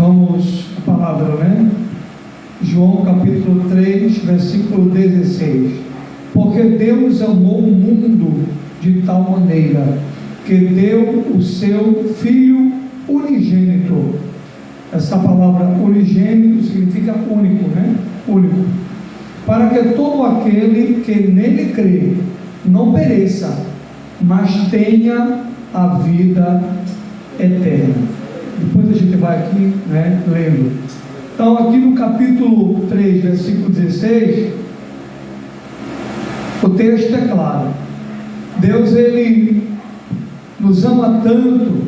Vamos à palavra, né? João capítulo 3, versículo 16. Porque Deus amou o mundo de tal maneira que deu o seu Filho unigênito. Essa palavra unigênito significa único, né? Único. Para que todo aquele que nele crê não pereça, mas tenha a vida eterna. Depois a gente vai aqui, né, lendo. Então aqui no capítulo 3, versículo 16, o texto é claro. Deus, Ele nos ama tanto,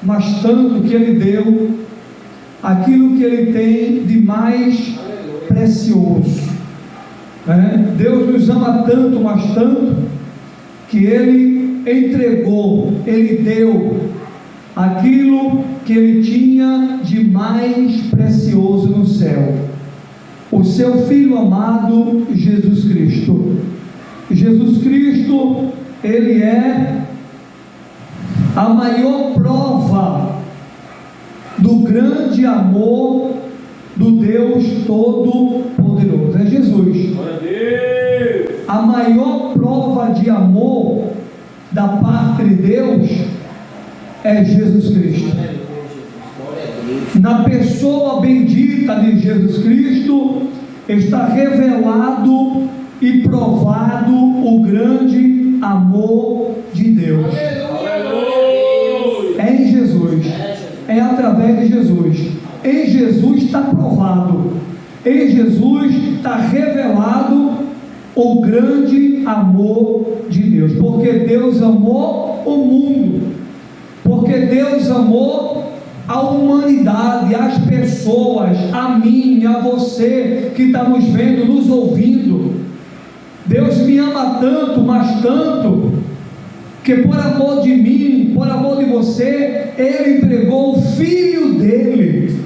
mas tanto, que Ele deu aquilo que Ele tem de mais precioso, né? Deus nos ama tanto, mas tanto, que Ele entregou, Ele deu aquilo que Ele tinha de mais precioso no céu, o seu Filho amado Jesus Cristo. Jesus Cristo, Ele é a maior prova do grande amor do Deus Todo-Poderoso. É Jesus. A maior prova de amor da parte de Deus é Jesus Cristo. Na pessoa bendita de Jesus Cristo está revelado e provado o grande amor de Deus. É em Jesus, é através de Jesus. Em Jesus está provado, em Jesus está revelado o grande amor de Deus, porque Deus amou o mundo, porque Deus amou a humanidade, as pessoas, a mim, a você que está nos vendo, nos ouvindo. Deus me ama tanto, mas tanto, que por amor de mim, por amor de você, Ele entregou o Filho dele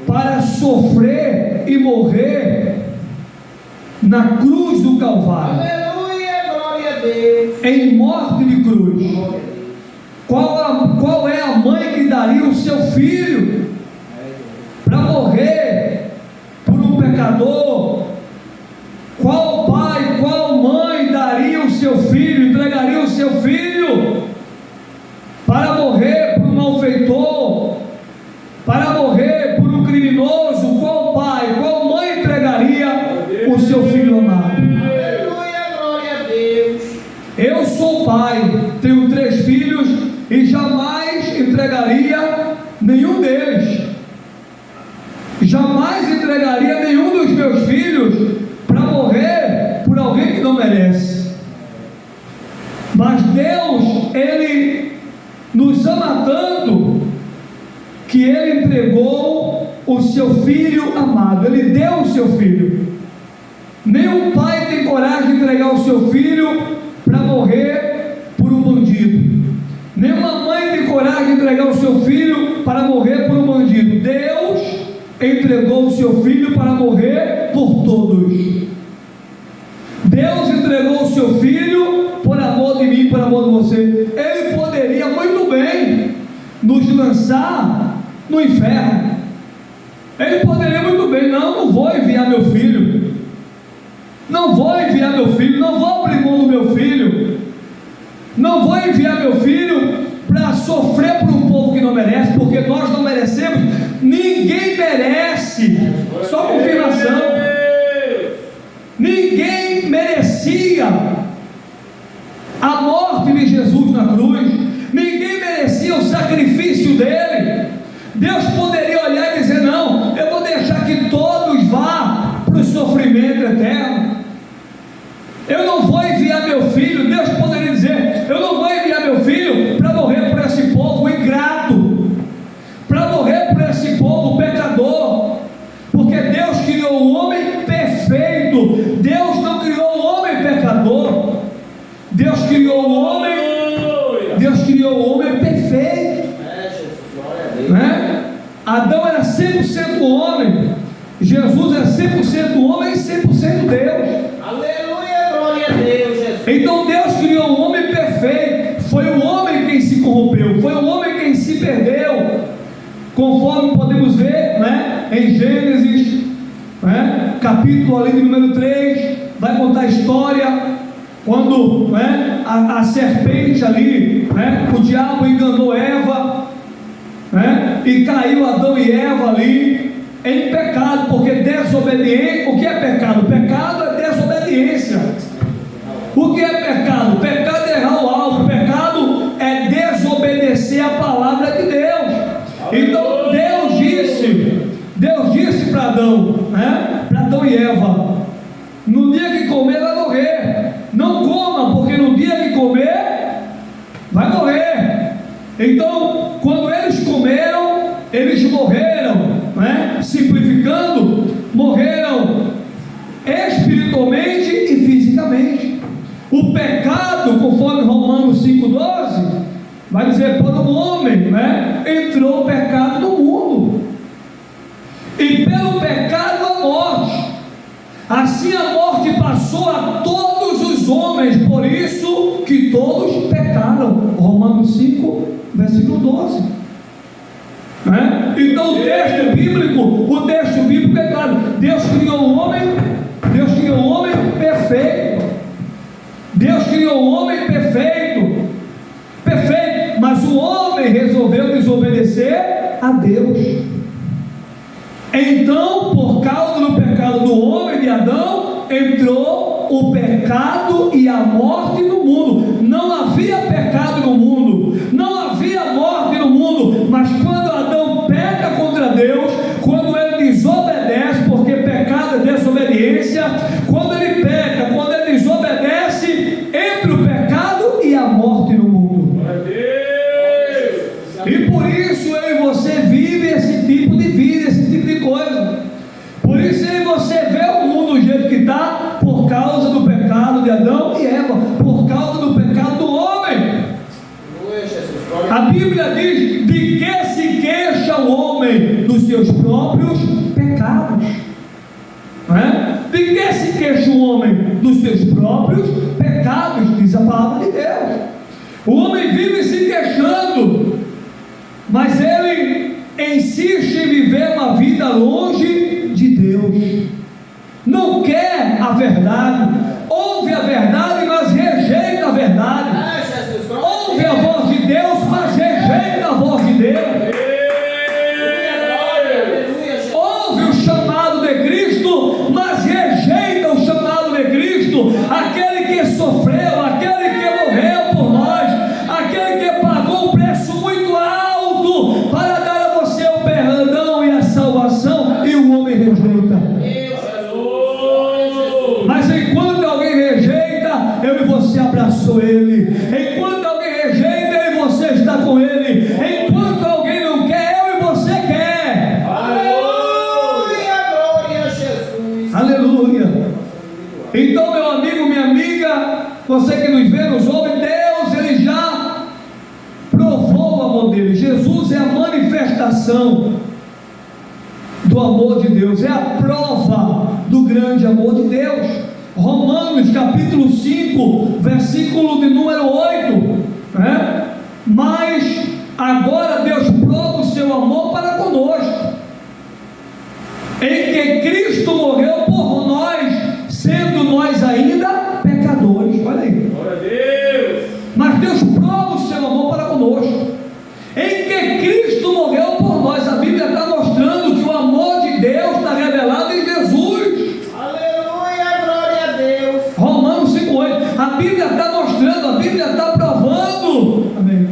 para sofrer e morrer na cruz do Calvário. Aleluia, glória a Deus. Em morte de cruz. Qual é a mãe que daria o seu filho para morrer por um pecador? Qual pai, qual mãe daria o seu filho, entregaria o seu filho para morrer por um malfeitor, para morrer por um criminoso? Qual pai, qual mãe entregaria o seu filho amado? Aleluia, glória a Deus. Eu sou pai, tenho 3 filhos e jamais entregaria nenhum deles. Jamais entregaria nenhum dos meus filhos para morrer por alguém que não merece. Mas Deus, Ele nos ama tanto que Ele entregou o seu Filho amado. Ele deu o seu Filho. Nenhum pai tem coragem de entregar o seu filho para morrer por um bandido. Nenhuma mãe tem coragem de entregar o seu filho para morrer por um bandido. Deus entregou o seu filho para morrer por todos. Deus entregou o seu filho por amor de mim, por amor de você. Ele poderia muito bem nos lançar no inferno. Ele poderia muito bem, não vou enviar meu filho. Não vou enviar meu filho, não vou abrir mão do meu filho. Não vou enviar meu filho para sofrer por um povo que não merece, porque nós não merecemos, ninguém merece. Só confirmação. Ninguém merecia a morte de Jesus na cruz, ninguém merecia o sacrifício dele. Deus poderia olhar e dizer: não, eu vou deixar que todos vá para o sofrimento eterno. Eu não vou enviar meu filho. Deus poderia dizer: eu não vou enviar meu filho para morrer por esse povo ingrato, para morrer por esse povo pecador, porque Deus criou o homem perfeito. Deus não criou o homem pecador. Deus criou o homem, Deus criou o homem perfeito, né? Adão era 100% homem, Jesus é 100% homem e 100% Deus. Aleluia, glória a Deus, Jesus. Então Deus criou um homem perfeito. Foi o homem quem se corrompeu, foi o homem quem se perdeu, conforme podemos ver, né? em Gênesis, capítulo ali de número 3, vai contar a história quando a serpente ali, o diabo enganou Eva, e caiu Adão e Eva ali em pecado, porque desobediência. O que é pecado? Pecado é desobediência. O que é pecado? Pecado é errar o alvo. Pecado é desobedecer a palavra de Deus. Então Deus disse para Adão e Eva: no dia que comer vai morrer, não coma, porque no dia que comer vai morrer. Então, quando eles comeram, eles morreram, simplificando, morreram espiritualmente e fisicamente. O pecado, conforme Romanos 5,12, vai dizer: para o homem, entrou o pecado no mundo, e pelo pecado a morte. Assim a morte passou a todos os homens, por isso que todos pecaram. Romanos 5, versículo 12. Então o texto bíblico é claro. Deus criou o homem perfeito. Deus criou o homem perfeito, mas o homem resolveu desobedecer a Deus. Então, por causa do pecado do homem, de Adão, entrou o pecado e a morte no mundo. Não havia pecado no mundo, não havia morte no mundo, mas quando Adão peca contra Deus, quando ele desobedece, porque pecado é desobediência, quando ele peca, quando ele desobedece, entra o pecado e a morte no mundo. E por isso eu e você vive esse tipo de vida, esse tipo de coisa. Por isso eu e você vê o mundo do jeito que está, por causa do pecado de Adão e Eva, por causa do pecado do homem. A Bíblia diz: de que se queixa o homem? Dos seus próprios pecados. De que se queixa o homem? Dos seus próprios pecados, diz a palavra de Deus. O homem vive se queixando, mas ele insiste em viver uma vida longe de Deus. Não quer a verdade, ouve a verdade, mas rejeita a verdade. Ouve a voz de Deus, mas rejeita a voz de Deus. Ouve o chamado de Cristo, mas rejeita o chamado de Cristo. Aquele que sofreu, aquele que morreu por nós, aquele que pagou um preço muito alto para dar a você o perdão e a salvação, e o homem rejeita. Mas enquanto alguém rejeita, eu e você abraçou ele. Enquanto alguém rejeita, eu e você está com ele. Enquanto alguém não quer, eu e você quer. Aleluia, glória a Jesus. Aleluia. Então, meu amigo, minha amiga, você que nos vê, nos ouve, Deus, ele já provou o amor dele. Jesus é a manifestação do amor de Deus, é a prova do grande amor de Deus. Romanos capítulo 5, versículo de número 8, mas agora Deus prova o seu amor para conosco, em que Cristo morreu por nós, sendo nós ainda pecadores. Olha aí, glória a Deus. Mas Deus prova o seu amor para conosco, em que Cristo morreu por nós. A Bíblia está mostrando que o amor de Deus está revelado em Jesus. Aleluia, glória a Deus. Romanos 5,8. A Bíblia está mostrando, a Bíblia está provando, amém,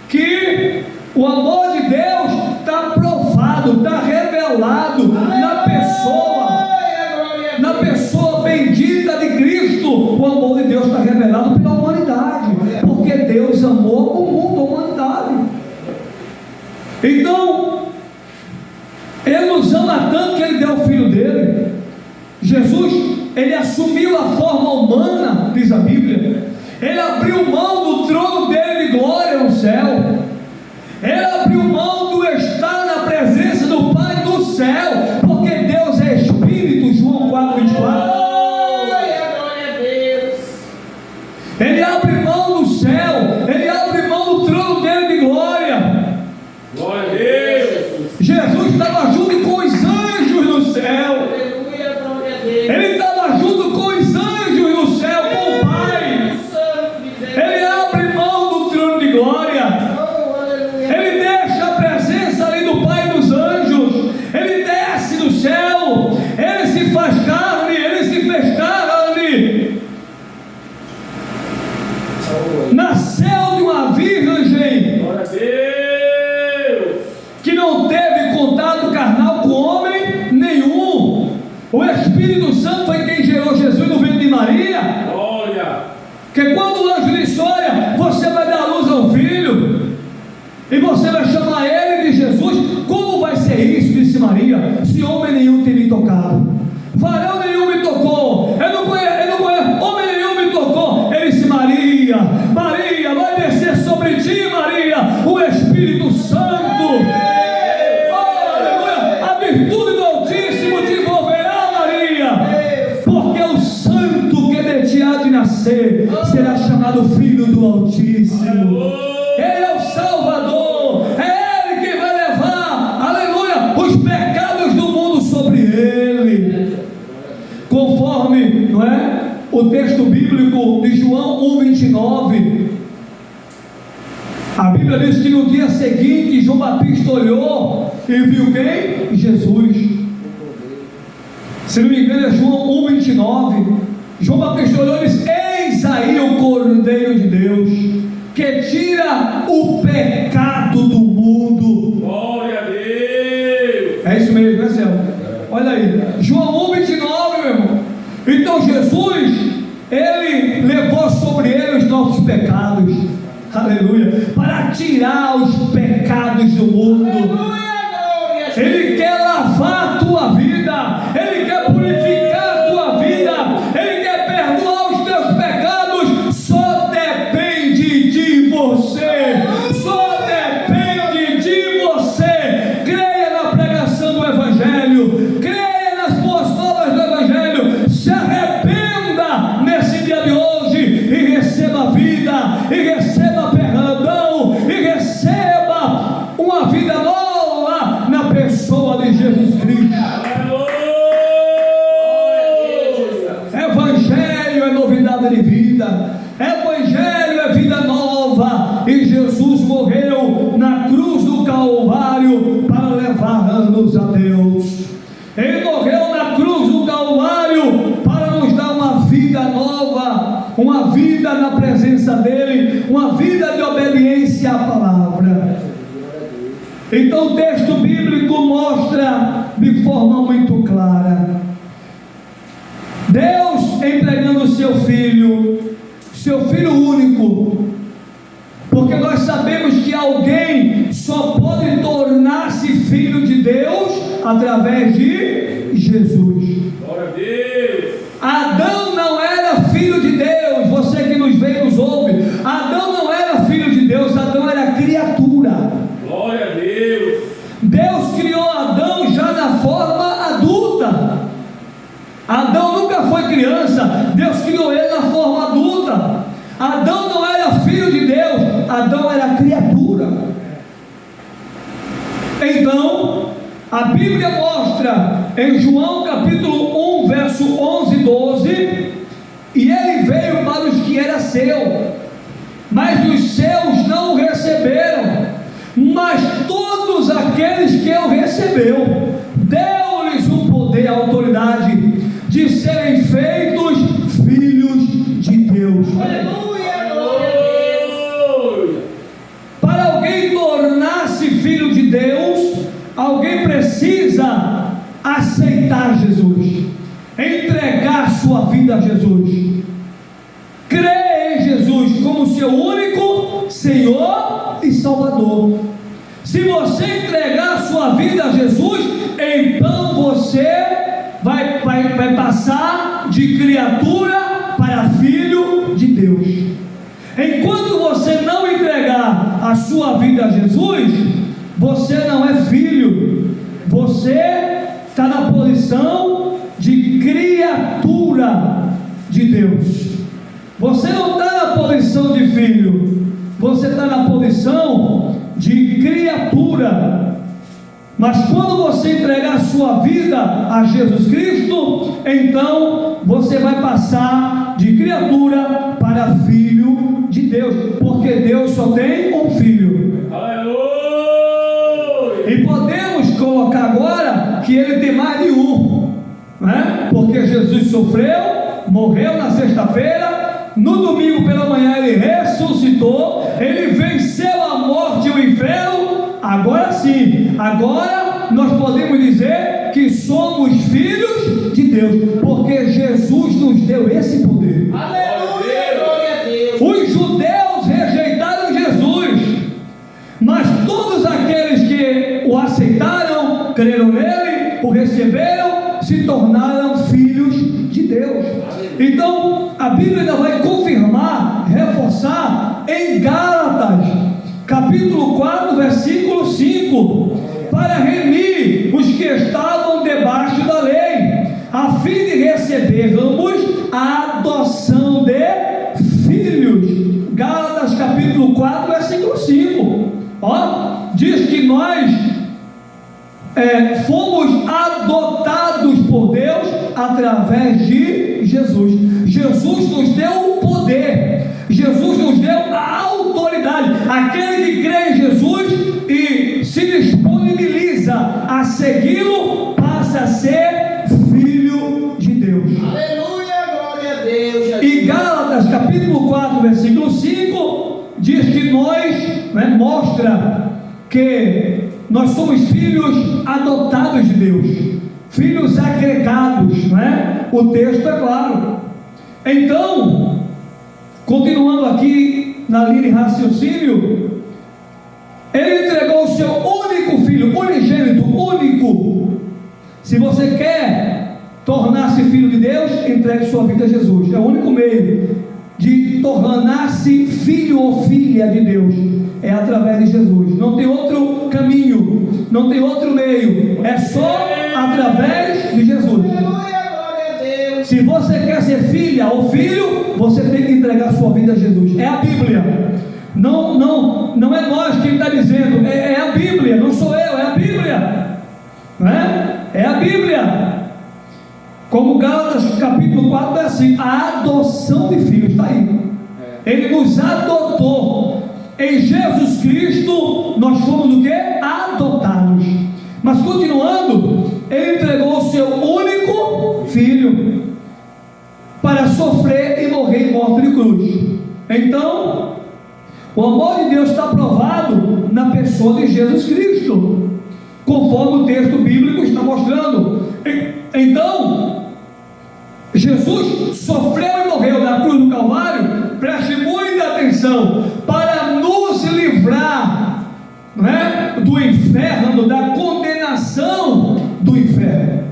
que o amor de Deus está provado, está revelado na pessoa bendita de Cristo. O amor de Deus está revelado pela humanidade, porque Deus amou o mundo, a humanidade. Então, Ele nos ama tanto que Ele deu o Filho dele. Jesus, Ele assumiu a forma humana, diz a Bíblia. Ele abriu mão do trono dele de glória no céu. Ele abriu mão do estar na presença do Pai do céu, porque Deus é Espírito, João 4,24. Ele abre mão do céu, ele abre mão do trono dele de glória. Glória a Deus. Jesus estava junto com os anjos. varão nenhum me tocou, eu não conheço, homem nenhum me tocou. Ele disse: Maria, Maria, vai descer sobre ti, Maria, o Espírito Santo. Aleluia, a virtude do Altíssimo te envolverá, Maria, porque o santo que de ti há de nascer será chamado Filho do Altíssimo. Ele é o Salvador, é Ele que vai levar, aleluia, os pecados do mundo sobre Ele, conforme, não é, o texto bíblico de João 1,29. A Bíblia diz que no dia seguinte João Batista olhou e viu quem? Jesus. Se não me engano é João 1,29. João Batista olhou e disse: eis aí o Cordeiro de Deus, que tira o pecado do mundo. Glória a Deus. É isso mesmo, né, Céu? Olha aí, João 1,29, meu irmão. Então Jesus, Ele levou sobre Ele os nossos pecados, aleluia, para tirar os pecados do mundo. Ele quer lavar a tua vida, Ele quer purificar a tua vida, Ele quer perdoar os teus pecados. Só depende de você, só depende de você. Creia na pregação do Evangelho, creia nas boas novas do Evangelho, se arrependa nesse dia de hoje e receba vida, e receba perdão, e receba uma vida nova na pessoa de Jesus Cristo. Evangelho é novidade de vida, Evangelho é vida nova, e Jesus morreu na cruz do Calvário para levar-nos a Deus. Ele morreu na cruz do Calvário para nos dar uma vida nova, uma vida na presença dEle, uma vida de obediência à palavra. Então o texto bíblico mostra de forma muito clara Deus entregando o seu filho único, porque nós sabemos que alguém só pode tornar-se filho de Deus através de Jesus. Glória a Deus. Adão não era filho de Deus. Você que nos vê e nos ouve, Adão não era filho de Deus, Adão era criatura. Glória a Deus. Deus criou Adão já na forma adulta. Adão nunca foi criança, Deus criou ele na forma adulta. Adão não era filho de Deus, Adão era criatura. Então, a Bíblia mostra em João capítulo 1, verso 11 e 12, e ele veio para os que era seu, mas os seus não o receberam, mas todos aqueles que o recebeu, deu-lhes o poder e a autoridade de serem feitos filhos de Deus. Aleluia, glória a Deus. Para alguém tornar-se filho de Deus, alguém precisa aceitar Jesus, entregar sua vida a Jesus, crer em Jesus como seu único Senhor e Salvador. Se você entregar sua vida a Jesus, então você vai passar de criatura para filho de Deus. Enquanto você não entregar a sua vida a Jesus, você não é filho, você está na posição de criatura de Deus. Você não está na posição de filho, você está na posição de criatura. Mas quando você entregar a sua vida a Jesus Cristo, então você vai passar de criatura para filho de Deus, porque Deus só tem um filho. Aleluia. E podemos colocar agora que ele tem mais de um, né? Porque Jesus sofreu, morreu na sexta-feira, no domingo pela manhã ele ressuscitou, ele venceu a morte e o inferno. Agora sim, agora nós podemos dizer que somos filhos de Deus, porque Jesus nos deu esse poder. Aleluia, glória a Deus. Os judeus rejeitaram Jesus, mas todos aqueles que o aceitaram, creram nele, o receberam, se tornaram filhos de Deus. Então, a Bíblia ainda vai confirmar, reforçar em Gálatas, capítulo 4, versículo 5, para remir os que estavam debaixo da lei, a fim de recebermos a adoção de filhos. Gálatas capítulo 4, versículo 5, diz que nós fomos adotados por Deus através de Jesus. Jesus nos deu o poder, Jesus nos deu a autoridade. Aquele que crê em Jesus e se disponibiliza a segui-lo, passa a ser filho de Deus. Aleluia, glória a Deus, Jesus. E Gálatas capítulo 4, versículo 5, diz que nós, mostra que nós somos filhos adotados de Deus, filhos agregados, o texto é claro. Então, continuando aqui na linha de raciocínio, ele entregou o seu único filho, unigênito, único. Se você quer tornar-se filho de Deus, entregue sua vida a Jesus. É o único meio de tornar-se filho ou filha de Deus, é através de Jesus. Não tem outro caminho, não tem outro meio, é só através de Jesus. Se você quer ser filha ou filho, você tem que entregar sua vida a Jesus. É a Bíblia. Não é nós quem está dizendo, é a Bíblia, não sou eu, é a Bíblia, é a Bíblia. Como Gálatas capítulo 4 é assim, a adoção de filhos, está aí. Ele nos adotou. Em Jesus Cristo nós fomos do que? Adotados. Mas continuando, ele entregou o seu único filho para sofrer e morrer em morte de cruz. Então, o amor de Deus está provado na pessoa de Jesus Cristo, conforme o texto bíblico está mostrando. Então, Jesus sofreu e morreu na cruz do Calvário, preste muita atenção, para nos livrar, do inferno, da condenação do inferno.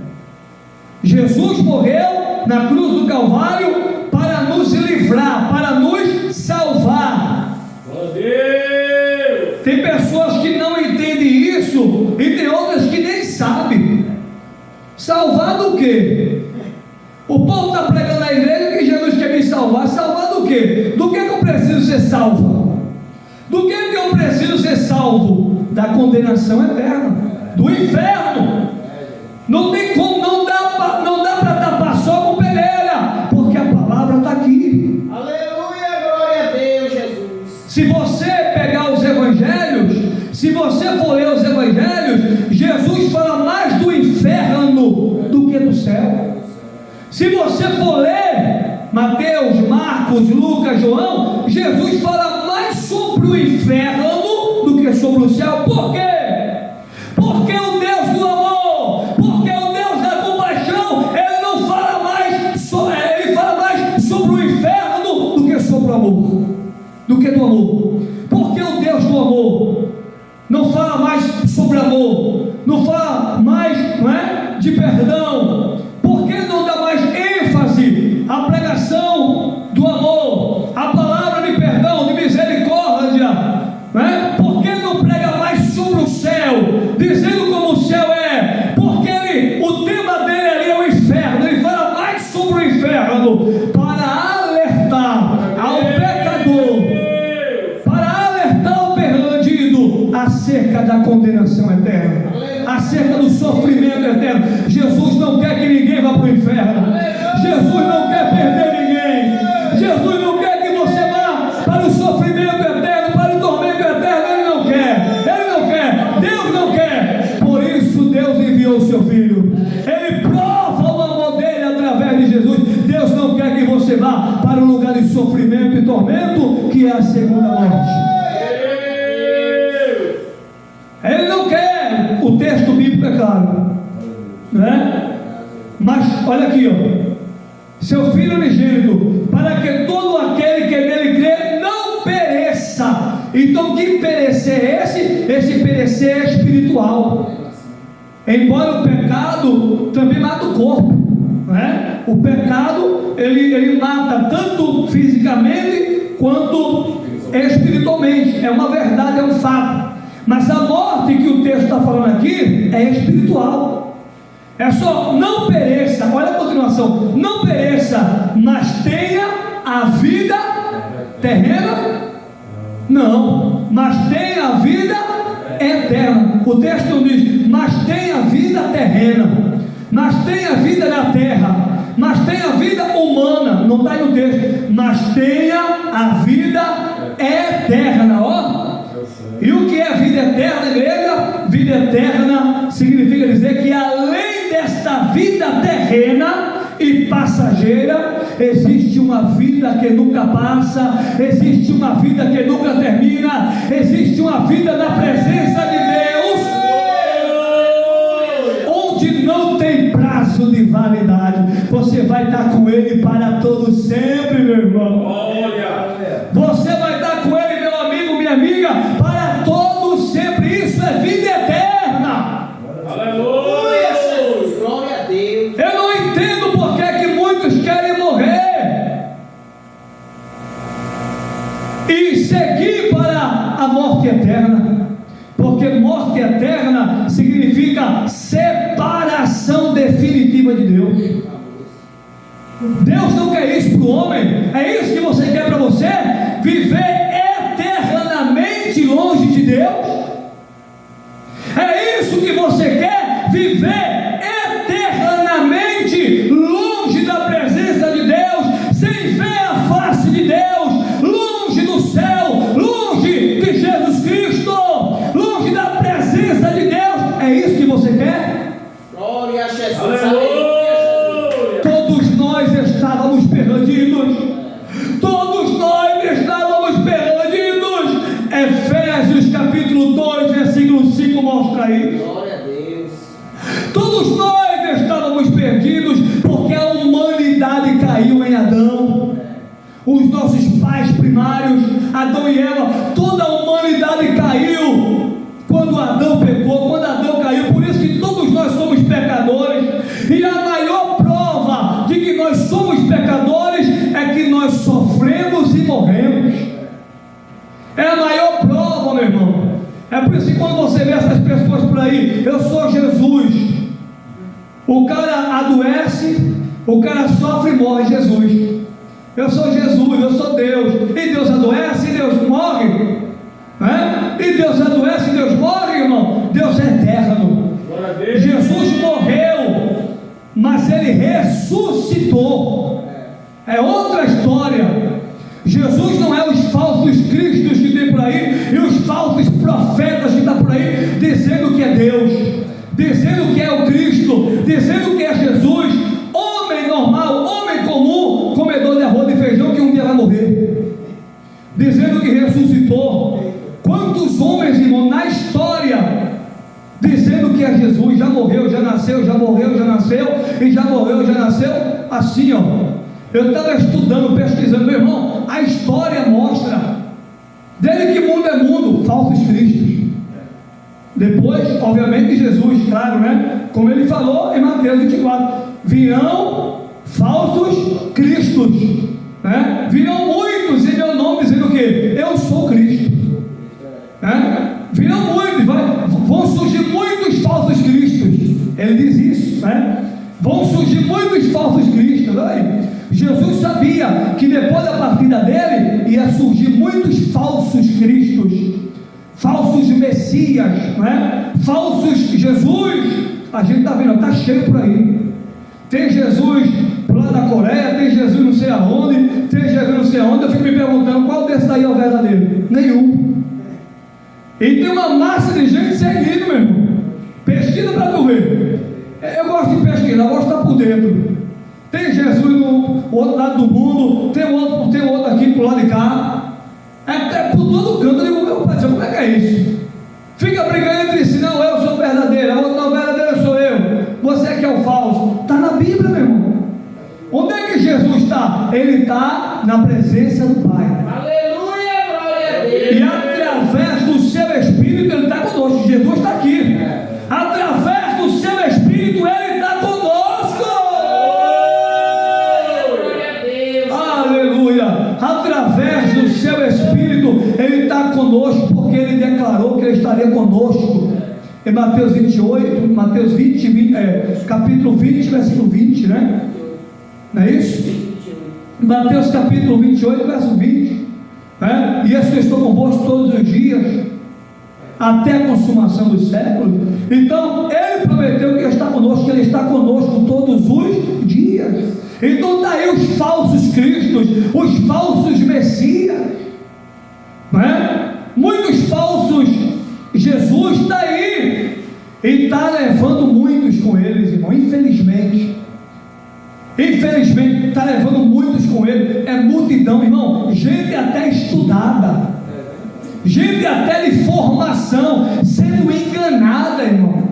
Jesus morreu na cruz do Calvário para nos livrar, para nos salvar. Glória a Deus. Tem pessoas que não entendem isso e tem outras que nem sabem. Salvar do quê? O povo está pregando na igreja que Jesus quer me salvar. Salvar do quê? Do que eu preciso ser salvo? Do que eu preciso ser salvo? Da condenação eterna, do inferno. Não tem como, não dá para tapar só com peneira, porque a palavra está aqui. Aleluia, glória a Deus, Jesus. Se você pegar os evangelhos, se você for ler os evangelhos, Jesus fala mais do inferno do que do céu. Se você for ler Mateus, Marcos, Lucas, João, Jesus fala mais sobre o inferno do que sobre o céu. Por quê? Porque o Deus do amor, porque o Deus da compaixão, ele não fala mais, ele fala mais sobre o inferno do que sobre o amor, do que do amor. Porque o Deus do amor não fala mais sobre amor, não fala mais, de perdão. Porque ele não dá mais ênfase à pregação do amor, à palavra de perdão, de misericórdia, Porque ele não prega mais sobre o céu, dizendo como o céu é, porque o tema dele ali é o inferno. Ele fala mais sobre o inferno, para alertar ao pecador, para alertar ao perdido acerca da condenação eterna, acerca do sofrimento eterno. Jesus não quer que ninguém vá para o inferno. Jesus não quer perder ninguém. Jesus não quer que você vá para o sofrimento eterno, para o tormento eterno. Ele não quer. Ele não quer. Deus não quer. Por isso Deus enviou o seu Filho. Ele prova o amor dele através de Jesus. Deus não quer que você vá para um lugar de sofrimento e tormento, que é a segunda morte. Ele não quer. O texto bíblico é claro, Mas olha aqui, seu Filho unigênito, para que todo aquele que nele crê não pereça. Então, que perecer é esse? Esse perecer é espiritual. Embora o pecado também mata o corpo, né? O pecado, ele mata tanto fisicamente quanto espiritualmente. É uma verdade, é um fato. Mas a morte que o texto está falando aqui é espiritual. É só: não pereça, olha a continuação, não pereça, mas tenha a vida terrena. Não, mas tenha a vida eterna. O texto não diz: mas tenha a vida terrena, mas tenha a vida na terra, mas tenha a vida humana. Não está aí no texto. Mas tenha a vida eterna. Ó. E o que é vida eterna, igreja? Vida eterna significa dizer que além desta vida terrena e passageira, existe uma vida que nunca passa, existe uma vida que nunca termina, existe uma vida na presença de Deus, onde não tem prazo de validade. Você vai estar com Ele para todo sempre, meu irmão. Você vai estar com Ele, meu amigo, minha amiga, para todo sempre. Isso é vida eterna. Aleluia, Jesus. Glória a Deus. Eu não entendo por que muitos querem morrer e seguir para a morte eterna, porque morte eterna significa separação definitiva de Deus. Deus não quer isso para o homem. É isso que você quer para você? Viver eternamente longe de Deus? É isso que você quer? Viver eternamente longe da presença de Deus, sem ver a face de Deus, longe do céu, longe de Jesus Cristo, longe da presença de Deus? É isso que você quer? Glória a Jesus. Aleluia. Todos nós estávamos perdidos. Todos nós estávamos perdidos. Efésios capítulo 2, versículo 5 mostra aí. Glória a Deus. Todos nós estávamos perdidos, porque a humanidade caiu em Adão. Os nossos pais primários, Adão e Eva, toda a humanidade caiu quando Adão pecou, quando Adão caiu. Por isso que todos nós somos pecadores. E a maior prova de que nós somos pecadores é que nós sofremos e morremos. É a maior prova, meu irmão. É por isso que quando você vê essas pessoas por aí: eu sou Jesus, o cara adoece, o cara sofre e morre. Jesus, eu sou Jesus, eu sou Deus. E Deus adoece e Deus morre, né? E Deus adoece e Deus morre, irmão. Deus é eterno. Jesus morreu, mas Ele ressuscitou. É outra história. Jesus não é os falsos cristos que tem por aí e os falsos profetas que estão por aí dizendo que é Deus, dizendo que é o Cristo, dizendo que é Jesus. Homem normal, homem comum, comedor de arroz e feijão que um dia vai morrer, dizendo que ressuscitou. Quantos homens, irmão, na história dizendo que é Jesus, já morreu, já nasceu, já morreu, já nasceu, e já morreu, já nasceu, assim, ó. Eu estava estudando, pesquisando, meu irmão, a história mostra, desde que mundo é mundo, falsos cristos. Depois, obviamente, Jesus, claro, né? Como ele falou em Mateus 24, virão falsos cristos, né? Virão muitos em meu nome dizendo o quê? Eu sou Cristo, né? Virão muitos, vão surgir muitos falsos cristos. Ele diz isso, né? Vão surgir muitos falsos cristos. Olha aí. Jesus sabia que depois da partida dele ia surgir muitos falsos cristos, falsos messias, né? Falsos Jesus. A gente está vendo, está cheio por aí. Tem Jesus lá da Coreia, tem Jesus não sei aonde, tem Jesus não sei aonde. Eu fico me perguntando qual desses daí é o verdadeiro. Nenhum. E tem uma massa de gente seguindo, meu irmão. Pesquisa para tu ver. Eu gosto de pesquisar, eu gosto de estar por dentro. Tem Jesus no outro lado do mundo, tem outro aqui pro lado de cá. É por todo canto. Eu digo, meu pai, como é que é isso? Fica brigando entre si: não, eu sou o verdadeiro, o outro não, o verdadeiro sou eu, você que é o falso. Está na Bíblia, meu irmão. Onde é que Jesus está? Ele está na presença do Pai. Aleluia, glória a Deus. E através do seu Espírito Ele está conosco. Jesus está aqui. Através do seu Espírito Ele está conosco. conosco, porque Ele declarou que Ele estaria conosco. Em Mateus 28, capítulo 20, versículo 20, né? Não é isso? Mateus capítulo 28, verso 20, né? E eu estou convosco todos os dias, até a consumação dos séculos. Então, Ele prometeu que Ele está conosco, que Ele está conosco todos os dias. Então, daí os falsos cristos, os falsos messias, né? Muitos falsos Jesus está aí, e está levando muitos com eles, irmão, infelizmente está levando muitos com ele. É multidão, irmão, gente até estudada, gente até de formação, sendo enganada, irmão,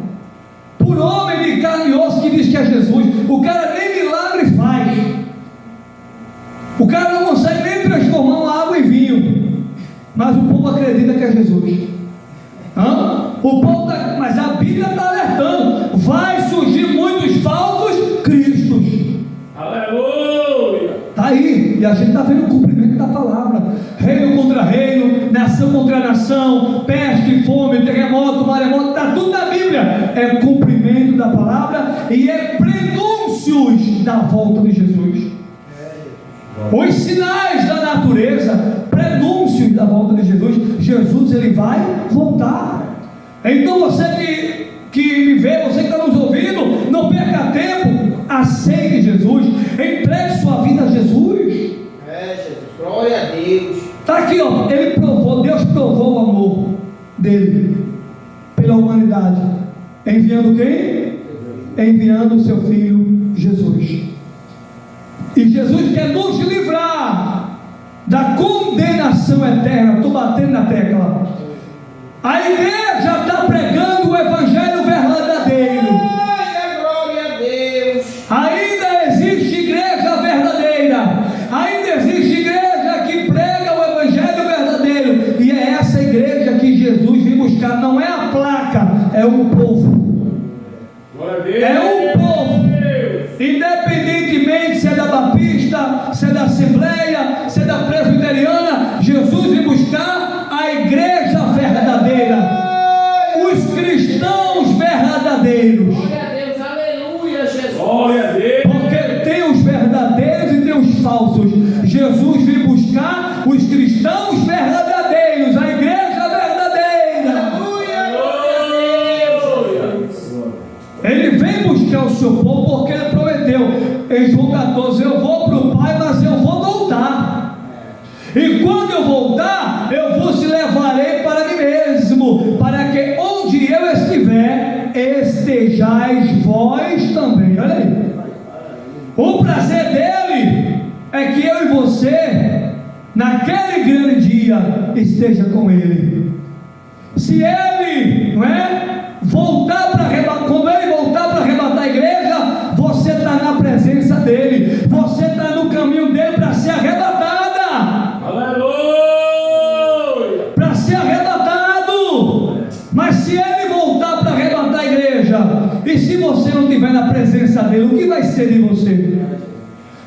por homem de carne e osso que diz que é Jesus. O cara nem milagre faz, o cara não consegue nem transformar uma água em vinho, mas o povo acredita que é Jesus. O povo mas a Bíblia está alertando, vai surgir muitos falsos cristos. Aleluia! Está aí, e a gente está vendo o cumprimento da palavra. Reino contra reino, nação contra nação, peste, fome, terremoto, maremoto, está tudo na Bíblia. É cumprimento da palavra e é prenúncios da volta de Jesus. Os sinais da natureza, prenúncios da volta de Jesus. Jesus, Ele vai voltar. Então você que me vê, você que está nos ouvindo, não perca tempo, aceite Jesus, entregue sua vida a Jesus. Jesus, glória a Deus. Está aqui, ó, Deus provou o amor dele pela humanidade, enviando quem? Enviando o seu Filho Jesus. E Jesus quer nos livrar da condenação eterna. Estou batendo na tecla. A igreja está pregando o evangelho verdadeiro. Glória a Deus. Ainda existe igreja verdadeira. Ainda existe igreja que prega o evangelho verdadeiro. E é essa igreja que Jesus vem buscar. Não é a placa, é o povo. Glória a Deus. É o povo. Independentemente se é da Batista, se é da Assembleia, se é da Presbiteriana, Jesus vem buscar a igreja verdadeira, os cristãos verdadeiros. Glória a Deus, aleluia, Jesus. Glória a Deus. Porque tem os verdadeiros e tem os falsos. Jesus vem buscar os cristãos verdadeiros, a igreja verdadeira. Aleluia. Ele vem buscar o seu povo porque Ele prometeu em João 14: eu vou para o Pai, mas eu vou voltar. E quando eu voltar, eu vos levarei para mim mesmo, para que onde eu estiver, estejais vós também. Olha aí. O prazer dele é que eu e você, naquele grande dia, esteja com ele. Se ele, não é, voltar para arrebatar, quando ele voltar para arrebatar a igreja, você está na presença dele, você está no caminho dele para ser arrebatada. Aleluia! Para ser arrebatado. Mas se ele voltar para arrebatar a igreja, e se você não estiver na presença dele, o que vai ser de você?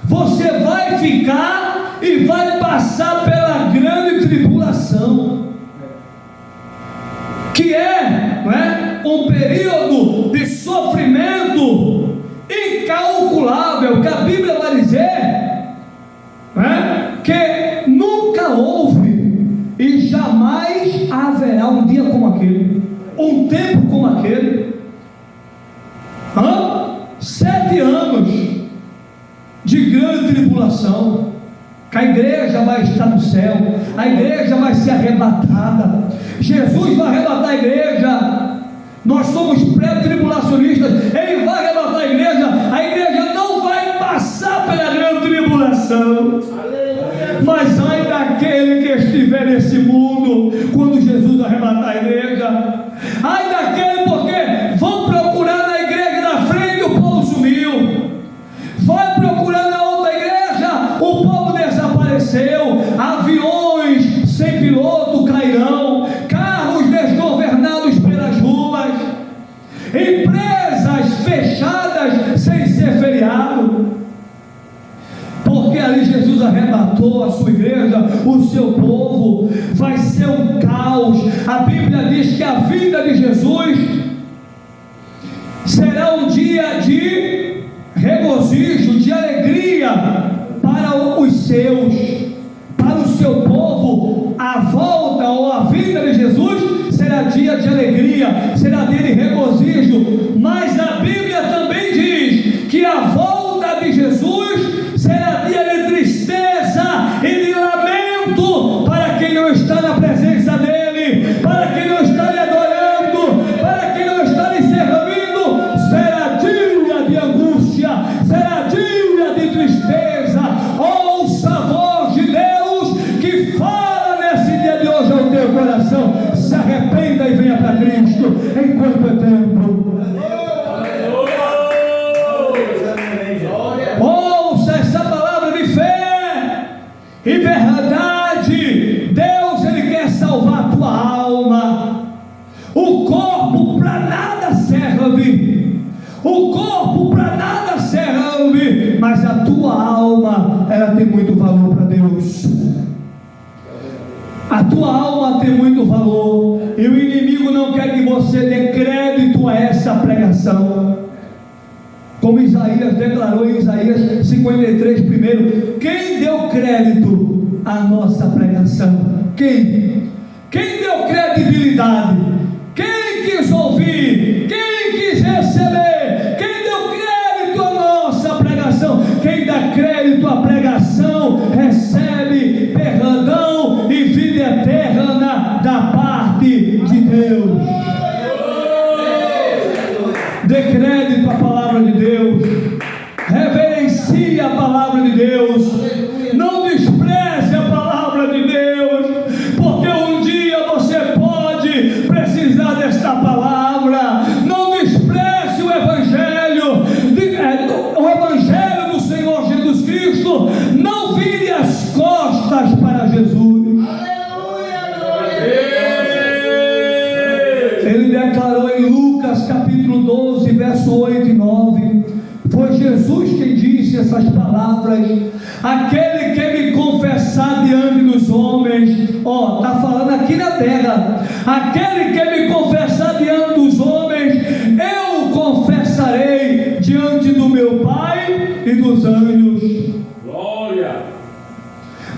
Você vai ficar e vai passar pela grande tribulação, que é, não é, um período de sofrimento incalculável, que a Bíblia vai dizer, não é, que nunca houve e jamais haverá um dia como aquele, um tempo como aquele. 7 anos de grande tribulação, que a igreja vai estar no céu, a igreja vai ser arrebatada, Jesus vai arrebatar a igreja. Nós somos pré-tribulacionistas, Ele vai arrebatar a igreja não vai passar pela grande tribulação. Mas ai daquele que estiver nesse mundo, quando Jesus arrebatar a igreja, ai daquele, porque vão procurar na igreja da frente, o povo sumiu, vai procurar na outra igreja, o povo desapareceu, aviões sem piloto cairão, carros desgovernados pelas ruas, empresas fechadas sem ser feriado, porque ali Jesus arrebatou a sua igreja, o seu povo, vai ser um caos. A Bíblia diz que a vinda de Jesus será um dia de regozijo, de alegria para os seus, para o seu povo. A volta ou a vinda de Jesus será dia de alegria, será dia de regozijo. Mas a Bíblia também diz que a volta de Jesus será dia de tristeza e de lamento para quem não está na presença dele, para quem não está lhe adorando, para quem não está lhe servindo. Será dia de angústia, será dia de tristeza. Ouça a voz de Deus que fala nesse dia de hoje ao teu coração: se arrependa e venha para Cristo enquanto é tempo. Ouça essa palavra de fé e verdade. Deus, Ele quer salvar a tua alma. O corpo para nada serve, o corpo para nada serve, mas a tua alma, ela tem muito valor para Deus. A tua alma tem muito valor, e o inimigo não quer que você dê crédito a essa pregação. Como Isaías declarou em Isaías 53, primeiro: quem deu crédito à nossa pregação? Quem? Quem deu credibilidade? Quem quis ouvir? Quem quis receber? Quem deu crédito à nossa pregação? Quem dá crédito à pregação recebe perdão e vida eterna da parte de Deus. Dê crédito à palavra de Deus, reverencie a palavra de Deus, não despreze a palavra de Deus, porque um dia você pode precisar desta palavra. Não despreze o Evangelho, o Evangelho do Senhor Jesus Cristo. Não vire as costas para Jesus. Ele declarou em Lucas capítulo 12, verso 8 e 9, foi Jesus quem disse essas palavras: aquele que me confessar diante dos homens, está falando aqui na terra, aquele que me confessar diante dos homens, eu o confessarei diante do meu Pai e dos anjos. Glória!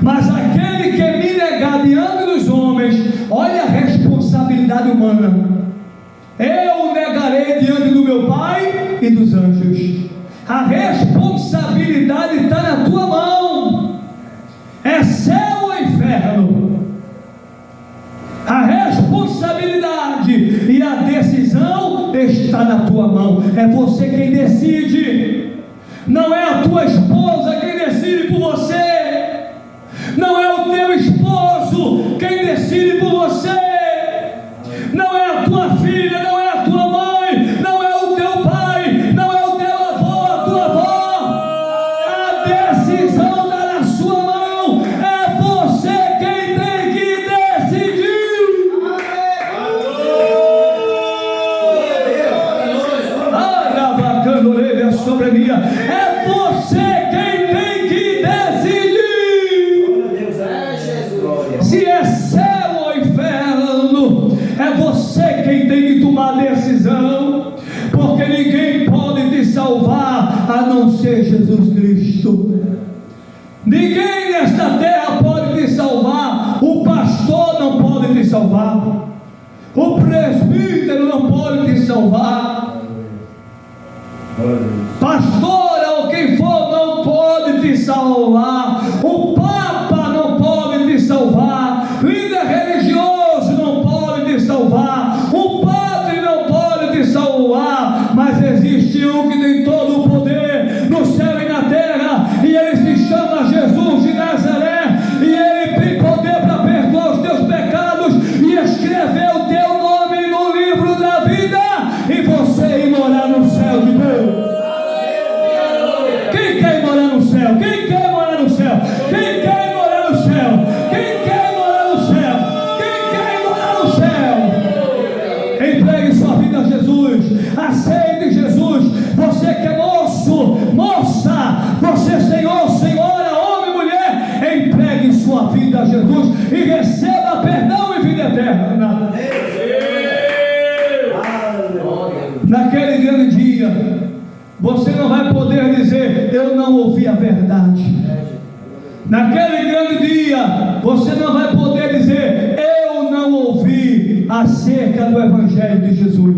Mas aquele que me negar diante dos homens, olha a responsabilidade humana, eu o negarei diante do meu Pai e dos anjos. A responsabilidade está na tua mão. É céu ou inferno. A responsabilidade e a decisão está na tua mão. É você quem decide. Não é a tua esposa quem decide por você. Não é o teu esposo quem decide por você. Não é a tua filha, não é a tua mãe, não é o teu pai, não é o teu avô, a tua avó. A decisão está na sua mão. É você quem tem que decidir. Arabacandorelha sobre mim. É você quem tem que decidir. Se é céu ou inferno, é você quem tem que tomar a decisão, porque ninguém pode te salvar a não ser Jesus Cristo. Ninguém nesta terra pode te salvar. O pastor não pode te salvar, o presbítero não pode te salvar, pastora ou quem for não pode te salvar, o papa não pode te salvar, líder religioso não pode te salvar, o padre não pode te salvar. Mas existe um que tem todo o poder no céu e na terra, e ele se chama Jesus de Nazaré, e ele tem poder para perdoar os teus pecados e escrever o teu nome no livro da vida, e você ir morar no céu de Deus. Quem quer morar no céu? Quem quer morar no céu? Quem quer morar no céu? Quem quer morar no céu? Quem quer morar no céu? Entregue sua vida a Jesus, aceite Jesus. Você que é moço, moça, você senhor, senhora, homem, mulher, e receba perdão e vida eterna. Naquele grande dia, você não vai poder dizer: eu não ouvi a verdade. Naquele grande dia, você não vai poder dizer: eu não ouvi acerca do Evangelho de Jesus.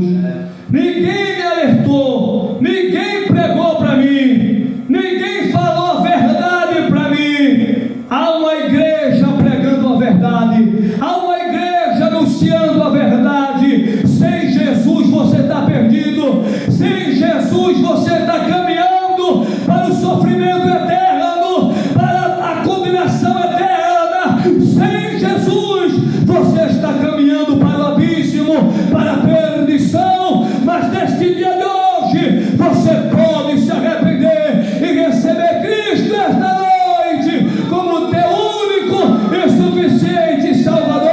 Ninguém me alertou, ninguém pregou para mim, ninguém falou a verdade para mim. Há uma igreja pregando a verdade, há uma igreja anunciando a verdade. Sem Jesus você está perdido, sem Jesus você está caminhando para o sofrimento eterno, para a condenação eterna. Sem Jesus você está caminhando para o abismo, para a perdição. Mas neste dia de hoje você pode se arrepender e receber Cristo esta noite como teu único e suficiente Salvador.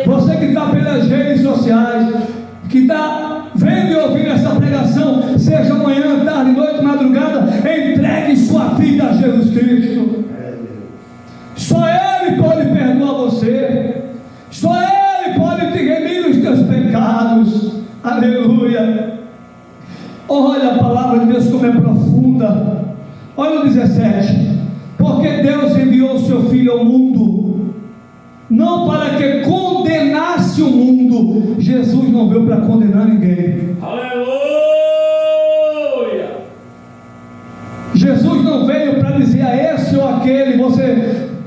Você que está pelas redes sociais, que está vendo e ouvindo essa pregação, seja manhã, tarde, noite, madrugada, entregue sua vida a Jesus Cristo. Só Ele pode perdoar você, só Ele pode te remir dos teus pecados. Aleluia. Olha a palavra de Deus como é profunda. Olha o 17: porque Deus enviou o seu Filho ao mundo, não para que condenasse o mundo. Jesus não veio para condenar ninguém. Aleluia. Jesus não veio para dizer a esse ou aquele: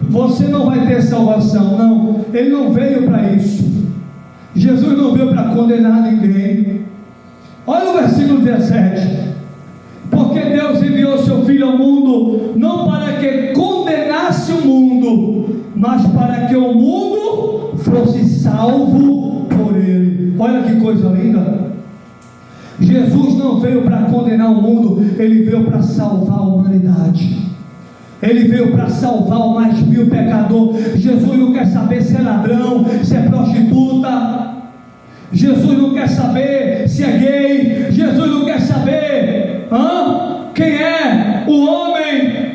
você não vai ter salvação. Não, Ele não veio para isso. Jesus não veio para condenar ninguém. Olha o versículo 17: porque Deus enviou o seu Filho ao mundo, não para que condenasse o mundo, mas para que o mundo fosse salvo por Ele. Olha que coisa linda. Jesus não veio para condenar o mundo, Ele veio para salvar a humanidade. Ele veio para salvar o mais vil pecador. Jesus não quer saber se é ladrão, se é prostituta. Jesus não quer saber se é gay. Jesus não quer saber quem é o homem.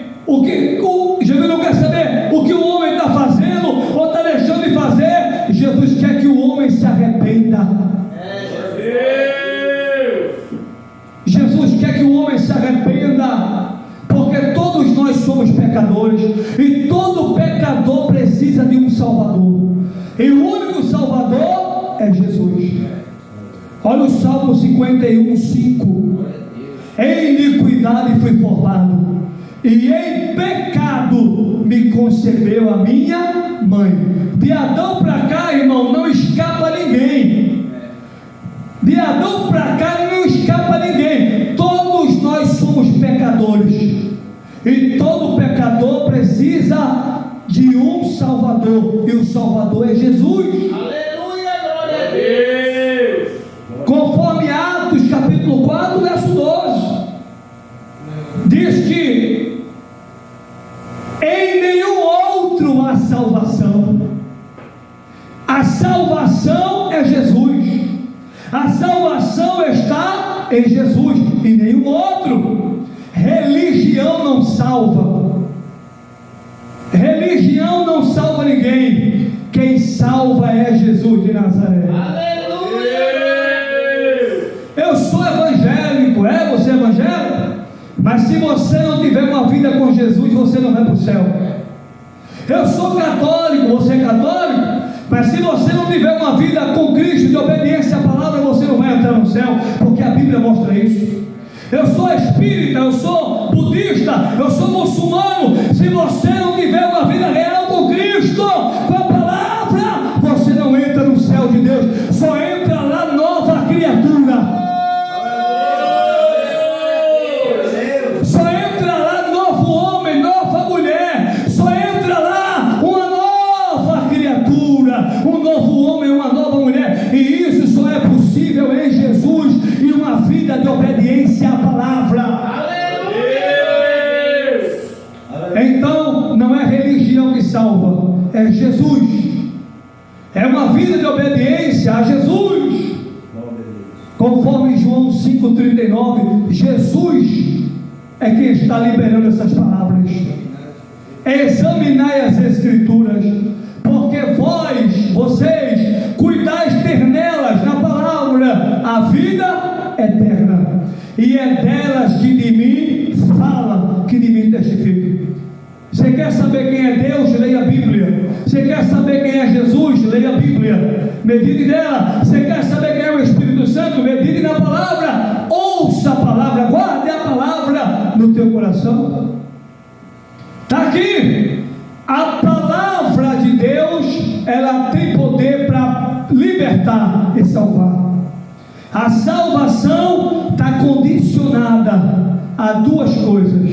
Jesus não quer saber o que o homem está fazendo ou está deixando de fazer. Jesus quer que o homem se arrependa. Jesus quer que o homem se arrependa, porque todos nós somos pecadores e todo pecador precisa de um Salvador, e o único Salvador é Jesus. Olha o Salmo 51:5: em iniquidade fui formado, e em pecado me concebeu a minha mãe. De Adão para cá, irmão, não escapa ninguém. De Adão para cá não escapa ninguém. Todos nós somos pecadores, e todo pecador precisa de um Salvador, e o Salvador é Jesus. Aleluia, glória a Deus. Conforme Atos capítulo 4 verso 12, diz que em nenhum outro há salvação. A salvação é Jesus. A salvação está em Jesus e nenhum outro. Religião não salva. Religião não salva ninguém. Quem salva é Jesus de Nazaré. Aleluia. Eu sou evangélico. Você é evangélico? Mas se você não tiver uma vida com Jesus, você não vai para o céu. Eu sou católico. Você é católico? Mas se você não tiver uma vida com Cristo, de obediência à palavra, você não vai entrar no céu, porque a Bíblia mostra isso. Eu sou espírita, eu sou budista, eu sou muçulmano. Se você não tiver uma vida real com Cristo, com a palavra, você não entra no céu de Deus. Só entra lá nova criatura. Só entra lá novo homem, nova mulher. Só entra lá uma nova criatura, um novo homem, uma nova mulher. E isso só é possível em Jesus e uma vida de obediência à palavra. Então não é religião que salva, é Jesus. É uma vida de obediência a Jesus. Conforme João 5,39, Jesus é quem está liberando essas palavras. examinai as Escrituras, porque vocês, cuidais ter nelas, na palavra, a vida eterna, e é delas que de mim fala, que de mim testifica. Você quer saber quem é Deus? Leia a Bíblia. Você quer saber quem é Jesus? Leia a Bíblia, medite nela. Você quer saber quem é o Espírito Santo? Medite na palavra, ouça a palavra, guarde a palavra no teu coração. Está aqui, a palavra de Deus, ela tem poder para libertar e salvar. A salvação está condicionada a duas coisas: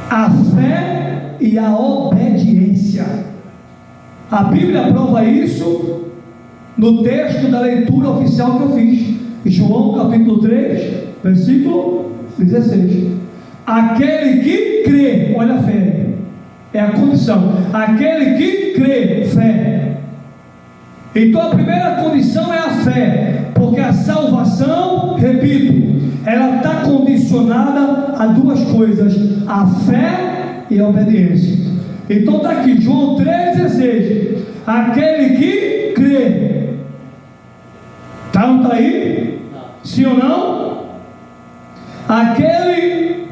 a fé e a obediência. A Bíblia prova isso no texto da leitura oficial que eu fiz, João capítulo 3, versículo 16. Aquele que crê, olha a fé, é a condição. Aquele que crê, fé. Então a primeira condição é a fé, porque a salvação, repito, ela está condicionada a duas coisas: a fé e a obediência. Então está aqui, João 3,16. Aquele que crê. Tá, não está aí? Sim ou não? Aquele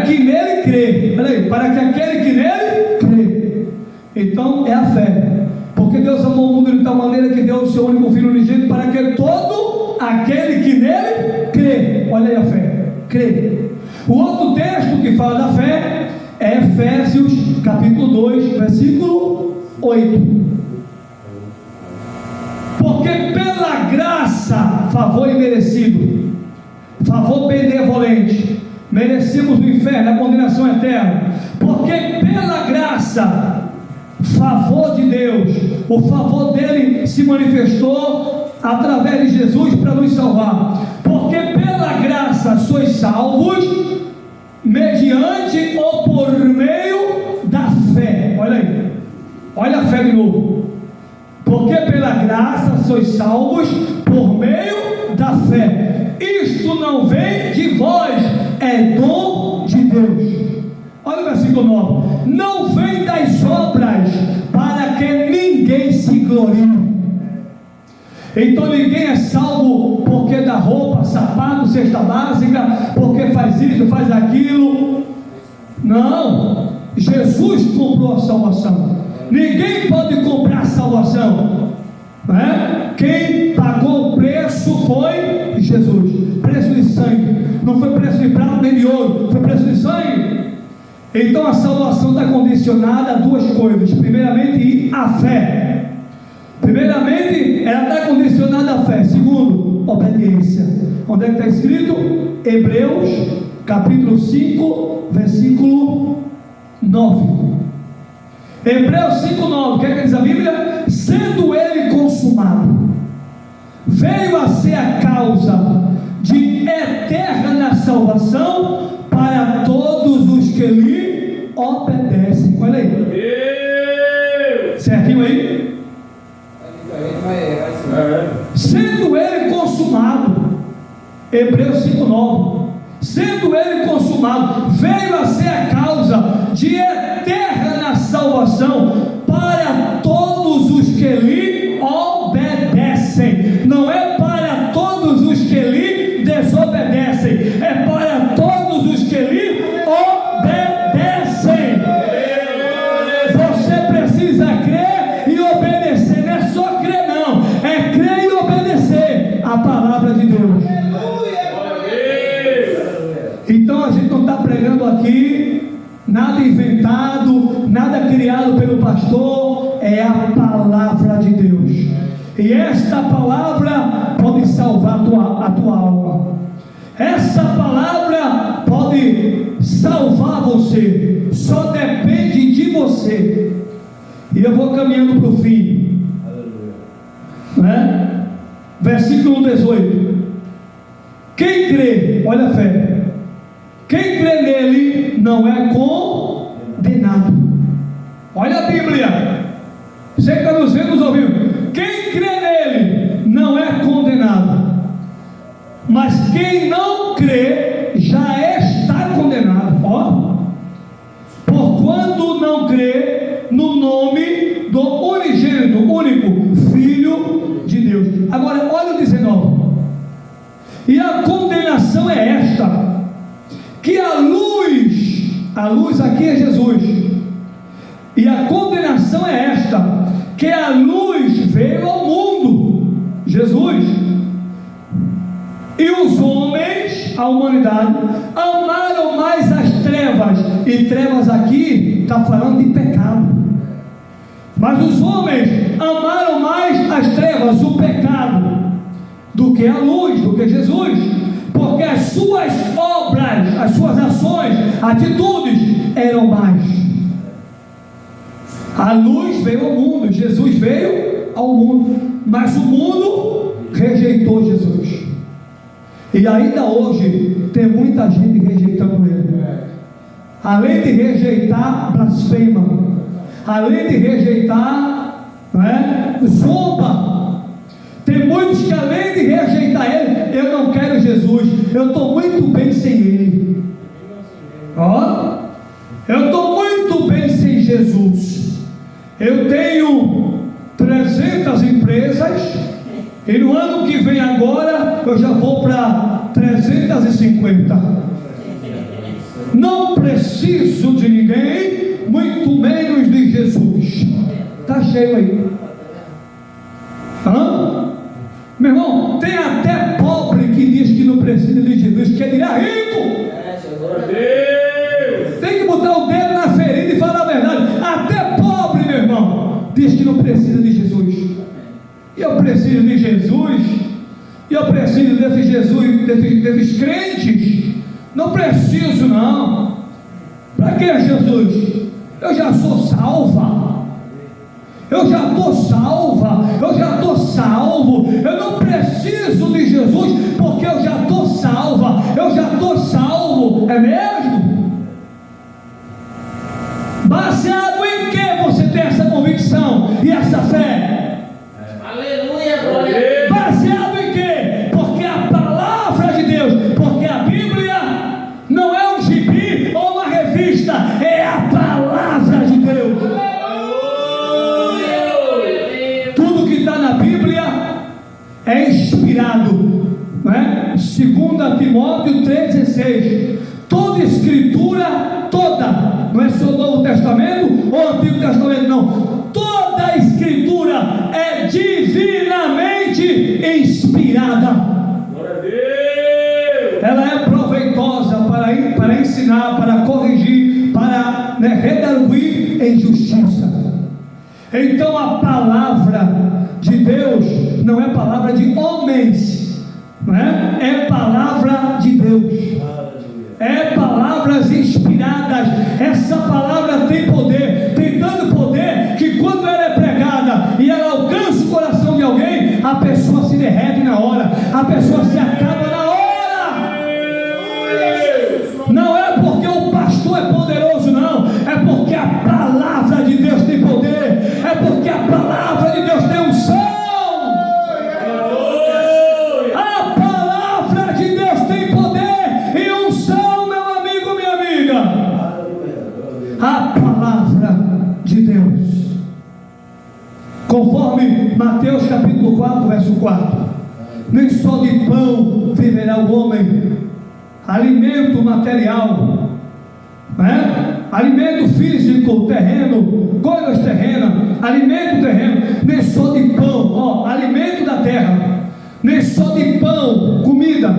que nele crê. Peraí, para que aquele que nele crê. Então é a fé. Porque Deus amou o mundo de tal maneira que deu o seu único filho unigênito, para que todo aquele que nele crê. Olha aí a fé, crê. O outro texto que fala da fé é Efésios capítulo 2, versículo 8. Porque pela graça, favor imerecido, favor benevolente, merecemos o inferno, a condenação eterna. Porque pela graça, favor de Deus, o favor dele se manifestou através de Jesus para nos salvar. Porque pela graça sois salvos, mediante ou por meio da fé. Olha aí, olha a fé de novo. Porque pela graça sois salvos por meio da fé. Isto não vem de vós, é dom de Deus. Olha o versículo 9. Não vem das obras, para que ninguém se glorie. Então ninguém é salvo porque dá roupa, sapato, cesta básica, porque faz isso, faz aquilo. Não, Jesus comprou a salvação. Ninguém pode comprar a salvação, né? Quem pagou o preço foi Jesus. Preço de sangue. Não foi preço de prata nem de ouro, foi preço de sangue. Então a salvação está condicionada a duas coisas. Primeiramente, a fé. Primeiramente, ela está condicionada à fé. Segundo, obediência. Onde é que está escrito? Hebreus capítulo 5, versículo 9. Hebreus 5, 9. O que é que diz a Bíblia? Sendo ele consumado, veio a ser a causa de eterna salvação para todos os que lhe obedecem. Olha aí. Certinho aí? Sendo ele consumado, Hebreus 5,9. Sendo ele consumado, veio a ser a causa de eterna salvação para todos os que lhe obedecem. Não é para todos os que lhe desobedecem, é para todos os que lhe obedecem. Você precisa crer e obedecer. Não é só crer, não, é crer e obedecer a palavra de Deus. Então a gente não está pregando aqui nada inventado, nada criado pelo pastor. É a palavra de Deus, e esta palavra pode salvar a tua alma. Essa palavra pode salvar você, só depende de você. E eu vou caminhando para o fim, né? Versículo 18. Quem crê, olha a fé, quem crê nele não é condenado. Olha a Bíblia, você que está nos vendo, nos ouvindo. Quem crê nele não é condenado, mas quem não crê já está condenado. Ó, Agora, olha o 19. E a condenação é esta, que a luz aqui é Jesus, e a condenação é esta, que a luz veio ao mundo, Jesus, e os homens, a humanidade, amaram mais as trevas, e trevas aqui está falando de pecado, mas os homens amaram mais as trevas, o pecado, do que a luz, do que Jesus, porque as suas obras, as suas ações, atitudes eram mais. A luz veio ao mundo, Jesus veio ao mundo, mas o mundo rejeitou Jesus, e ainda hoje tem muita gente rejeitando ele. Além de rejeitar, blasfema, além de rejeitar, zomba. Tem muitos que, além de rejeitar ele, eu não quero Jesus, eu estou muito bem sem ele. Eu estou muito bem sem Jesus. Eu tenho 300 empresas, e no ano que vem agora, eu já vou para 350. Não preciso de ninguém, muito menos de Jesus. Está cheio aí. Meu irmão, tem até pobre que diz que não precisa de Jesus, quer virar rico. Tem que botar o dedo na ferida e falar a verdade. Até pobre, meu irmão, diz que não precisa de Jesus. E eu preciso de Jesus, e eu preciso desse Jesus, desses crentes. Não preciso não. Para que Jesus? Eu já sou salva. Eu já estou salva, eu já estou salvo, eu não preciso de Jesus, porque eu já estou salva, eu já estou salvo, é mesmo? Baseado em que você tem essa convicção e essa fé? Aleluia, glória a Deus. Baseado em quê? Porque a palavra de Deus, porque a Bíblia não é um gibi ou uma revista, é a palavra de Deus. É inspirado, não é? 2 Timóteo 3,16. Toda escritura, toda, não é só o Novo Testamento ou o Antigo Testamento, não. Toda a escritura é divinamente inspirada. Glória a Deus. Ela é proveitosa para ensinar, para corrigir, para redarguir em justiça. Então a palavra de Deus não é palavra de homens, não é? É palavra de Deus, é palavras inspiradas. Essa palavra tem poder, tem tanto poder que quando ela é pregada e ela alcança o coração de alguém, a pessoa se derrete na hora, a pessoa se acaba na hora. Não é porque o pastor é poderoso, não, é porque a palavra de Deus tem poder, é porque a palavra de Deus tem unção. A palavra de Deus tem poder e unção, meu amigo, minha amiga. A palavra de Deus, conforme Mateus capítulo 4, verso 4: nem só de pão viverá o homem. Alimento material, alimento físico, terreno, coisas terrenas, alimento terreno, nem só de pão, alimento da terra, nem só de pão, comida,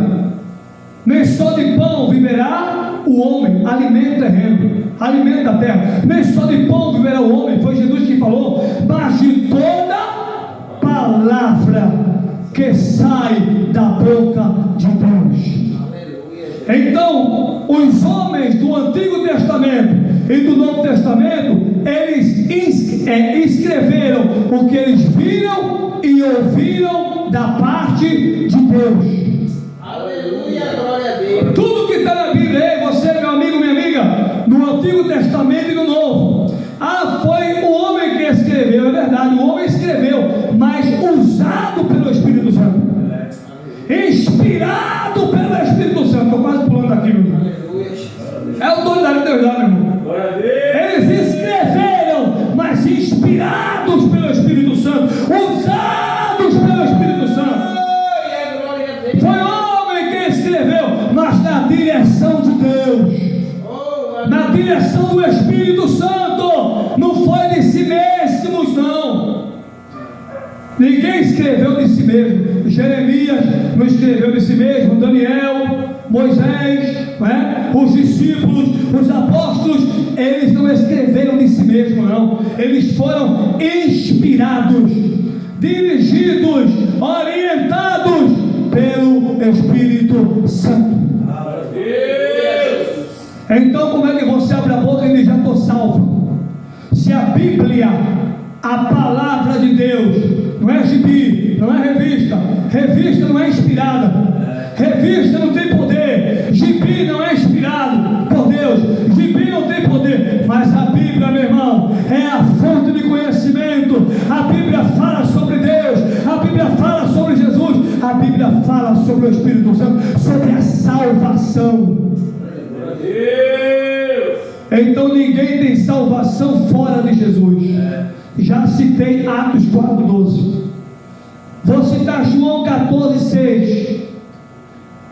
nem só de pão viverá o homem, alimento terreno, alimento da terra, nem só de pão viverá o homem, foi Jesus que falou, mas de toda palavra que sai da boca de Deus. Então, os homens do Antigo Testamento e do Novo Testamento, eles escreveram o que eles viram e ouviram da parte de Deus. Aleluia, glória a Deus. Tudo que está na Bíblia, você, meu amigo, minha amiga, no Antigo Testamento e no Novo, foi o homem que escreveu, é verdade, o homem escreveu, mas usado pelo Espírito Santo, inspirado pelo Espírito Santo. Estou quase pulando aqui, meu irmão. É a autoridade de Deus, meu irmão. Eles escreveram, mas inspirados pelo Espírito Santo, usados pelo Espírito Santo. direção de Deus, na direção do Espírito Santo. Não foi de si mesmos, não. Ninguém escreveu de si mesmo. Jeremias não escreveu de si mesmo, Daniel, Moisés, os discípulos, os apóstolos, eles não escreveram de si mesmo, não. Eles foram inspirados, dirigidos, orientados pelo Espírito Santo. Então, como é que você abre a boca e diz: já estou salvo? Se a Bíblia, a palavra de Deus, não é gibi, não é revista, revista não é inspirada, revista não tem poder, gibi não é inspirado por Deus, gibi não tem poder, mas a Bíblia, meu irmão, é a fonte de conhecimento. A Bíblia fala sobre Deus, a Bíblia fala sobre Jesus, a Bíblia fala sobre o Espírito Santo, sobre a salvação. Então ninguém tem salvação fora de Jesus. Já citei Atos 4:12. Vou citar João 14:6.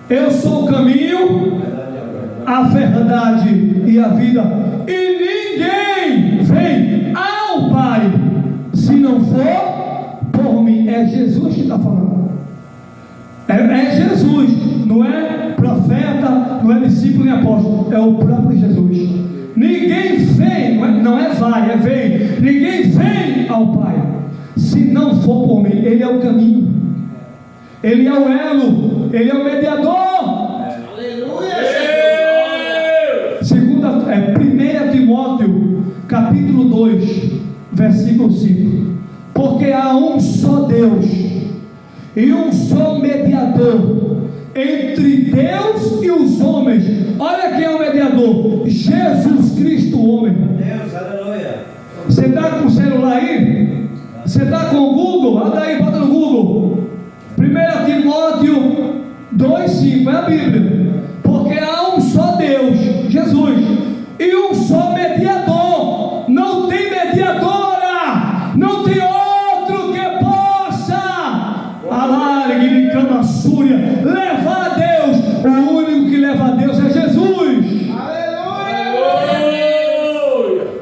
Eu sou o caminho, a verdade e a vida, e ninguém vem ao Pai se não for por mim. É Jesus que está falando. É Jesus, não é profeta, não é discípulo nem apóstolo, é o próprio Jesus. Ninguém vem, não é vai, é vem. Ninguém vem ao Pai se não for por mim. Ele é o caminho, Ele é o elo, Ele é o mediador. Aleluia, Jesus. 1 Timóteo capítulo 2 versículo 5. Porque há um só Deus e um só mediador entre Deus e os homens. Olha quem é o mediador: Jesus Cristo, o homem. Deus, aleluia. Você está com o celular aí? Você está com o Google? Anda aí, bota no Google. 1 Timóteo 2,5 é a Bíblia. Porque há um só Deus, Jesus, e um só mediador. Não tem mediadora, não tem outro que possa alargue de cama súria levar a Deus. O único que leva a Deus é Jesus. Aleluia.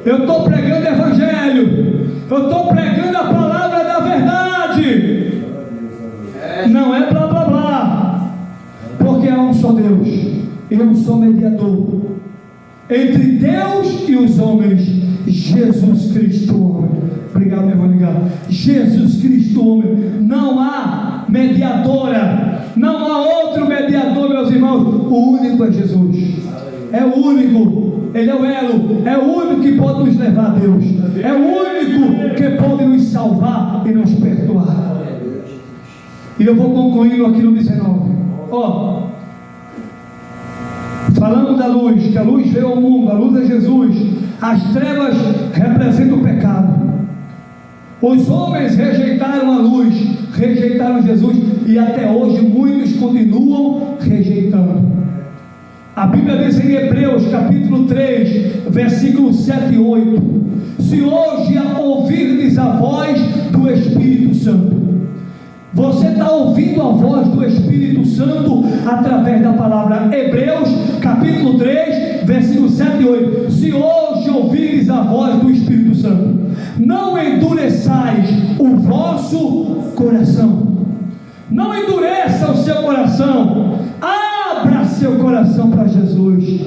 Eu estou pregando o Evangelho, eu estou pregando a palavra da verdade. Não é blá blá blá. Porque há um só Deus e um só mediador entre Deus e os homens, Jesus Cristo, homem. Obrigado, meu irmão. Jesus Cristo, homem. Não há mediadora, não há outro mediador, meus irmãos. O único é Jesus. É o único. Ele é o elo. É o único que pode nos levar a Deus. É o único que pode nos salvar e nos perdoar. E eu vou concluindo aqui no 19. Falando da luz, que a luz veio ao mundo, a luz é Jesus. As trevas representam o pecado. Os homens rejeitaram a luz, rejeitaram Jesus, e até hoje muitos continuam rejeitando. A Bíblia diz em Hebreus capítulo 3 versículos 7 e 8: se hoje ouvirdes a voz do Espírito Santo, você está ouvindo a voz do Espírito Santo através da palavra. Hebreus capítulo 3 versículos 7 e 8: se hoje ouvires a voz do Espírito Santo, não endureçais o vosso coração. Não endureça o seu coração. Abra seu coração para Jesus.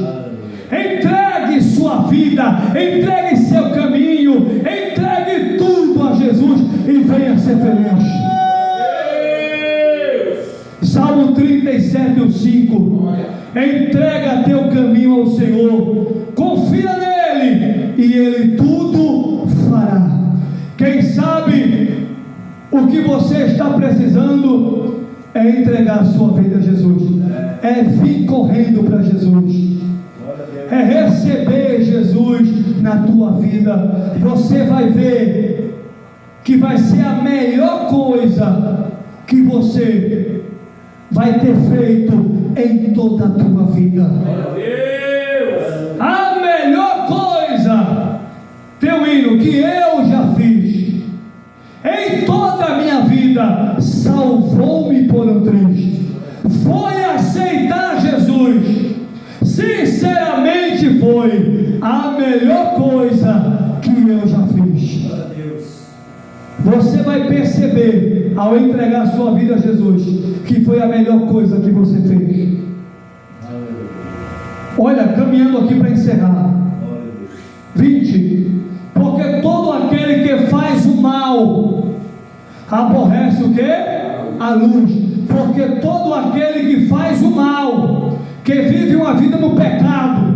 Entregue sua vida, entregue seu caminho, entregue tudo a Jesus e venha ser feliz. Salmo 37:5: entrega teu caminho ao Senhor, confia nele e ele tudo fará. Quem sabe o que você está precisando é entregar a sua vida a Jesus, é vir correndo para Jesus, é receber Jesus na tua vida. Você vai ver que vai ser a melhor coisa que você vai ter feito em toda a tua vida. A melhor coisa, teu hino, que eu já fiz em toda a minha vida, salvou-me por um triz, foi aceitar Jesus melhor coisa que eu já fiz. Você vai perceber, ao entregar sua vida a Jesus, que foi a melhor coisa que você fez. Olha, caminhando aqui para encerrar. 20. Porque todo aquele que faz o mal aborrece o quê? A luz. Porque todo aquele que faz o mal, que vive uma vida no pecado,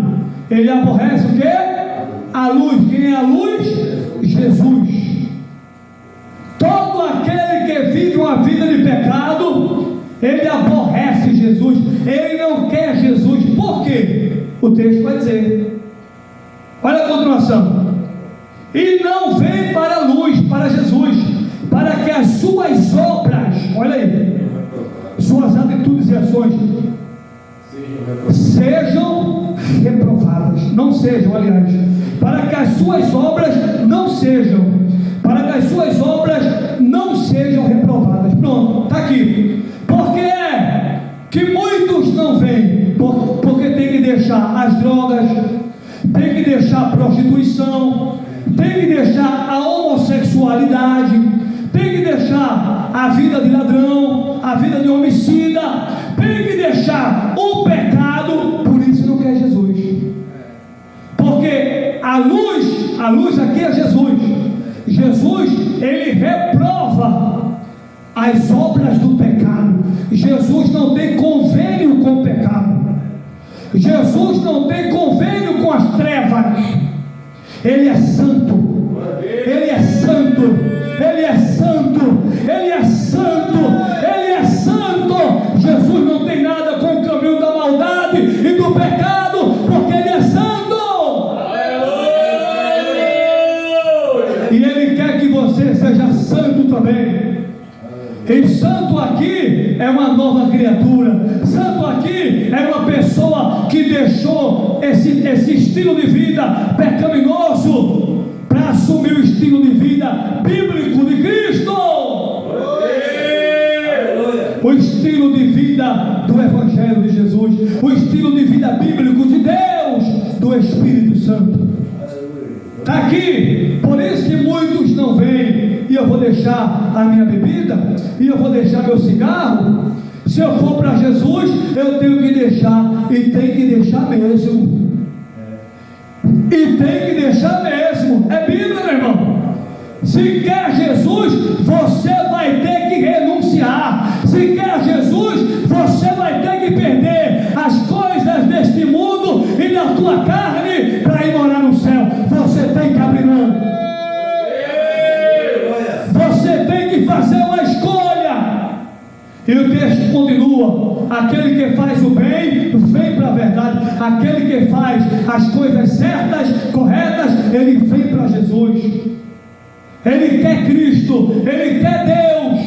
ele aborrece o quê? A luz. Quem é a luz? Jesus. Todo aquele que vive uma vida de pecado, ele aborrece Jesus, ele não quer Jesus. Por quê? O texto vai dizer, olha a continuação: e não vem para a luz, para Jesus, para que as suas obras, olha aí, suas atitudes e ações sejam reprovadas, não sejam, aliás, para que as suas obras não sejam, para que as suas obras não sejam reprovadas. Pronto, está aqui. Por que muitos não vêm? Porque tem que deixar as drogas, tem que deixar a prostituição, tem que deixar a homossexualidade, tem que deixar a vida de ladrão, a vida de homicida, tem que deixar o pecado. Por isso não quer Jesus, porque a luz aqui é Jesus. Jesus, ele reprova as obras do pecado. Jesus não tem convênio com o pecado. Jesus não tem convênio com as trevas. Ele é santo. Ele é santo. Ele é santo. Ele é santo. Ele é santo. Jesus não tem nada com o caminho da maldade e do pecado, porque ele é santo. E ele quer que você seja santo também. E santo aqui é uma nova criatura. Santo aqui é uma pessoa que deixou esse estilo de vida pecaminoso para assumir o estilo de vida bíblico de Cristo. O estilo de vida do Evangelho de Jesus, o estilo de vida bíblico de Deus, do Espírito Santo. Está aqui. Por isso que muitos não vêm. E eu vou deixar a minha bebida, e eu vou deixar meu cigarro. Se eu for para Jesus, eu tenho que deixar, e tem que deixar mesmo. E tem que deixar mesmo. É Bíblia, meu irmão. Se quer Jesus, você vai ter que renunciar. Se quer Jesus, você vai ter que perder as coisas deste mundo e da tua carne para ir morar no céu. Você tem que abrir mão. Você tem que fazer uma escolha. E o texto continua: aquele que faz o bem, vem para a verdade. Aquele que faz as coisas certas, corretas, ele vem para Jesus. Ele quer Cristo, ele quer Deus,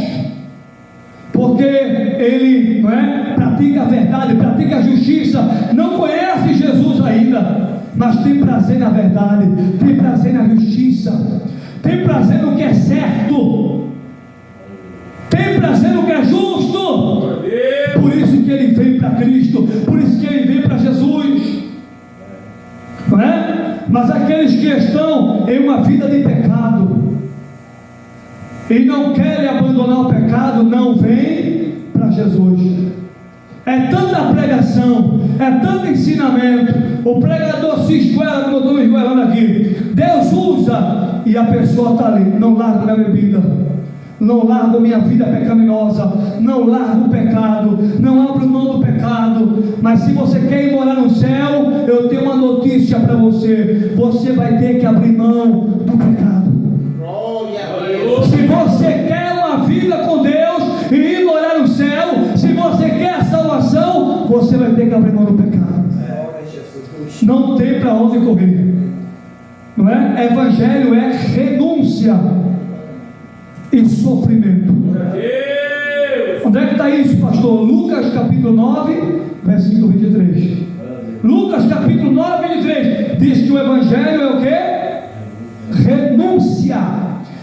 porque ele pratica a verdade, pratica a justiça. Não conhece Jesus ainda, mas tem prazer na verdade, tem prazer na justiça, tem prazer no que é certo, tem prazer no que é justo. Por isso que ele veio para Cristo, por isso que ele veio para Jesus, não é? Mas aqueles que estão em uma vida de pecado e não querem abandonar o pecado, não vêm para Jesus. É tanta pregação, é tanto ensinamento, o pregador se esguela, como eu estou me esguelando aqui. Deus usa, e a pessoa está ali: não largo minha bebida, não largo minha vida pecaminosa, não largo o pecado, não abro mão do pecado. Mas se você quer ir morar no céu, eu tenho uma notícia para você: você vai ter que abrir mão do pecado. Se você quer uma vida com Deus e ir morar no céu, se você quer a salvação, você vai ter que abrir mão do pecado. Não tem para onde correr, não é? Evangelho é renúncia e sofrimento. Onde é que está isso, pastor? Lucas capítulo 9, versículo 23. Lucas capítulo 9, 23 diz que o Evangelho é o quê? Renúncia.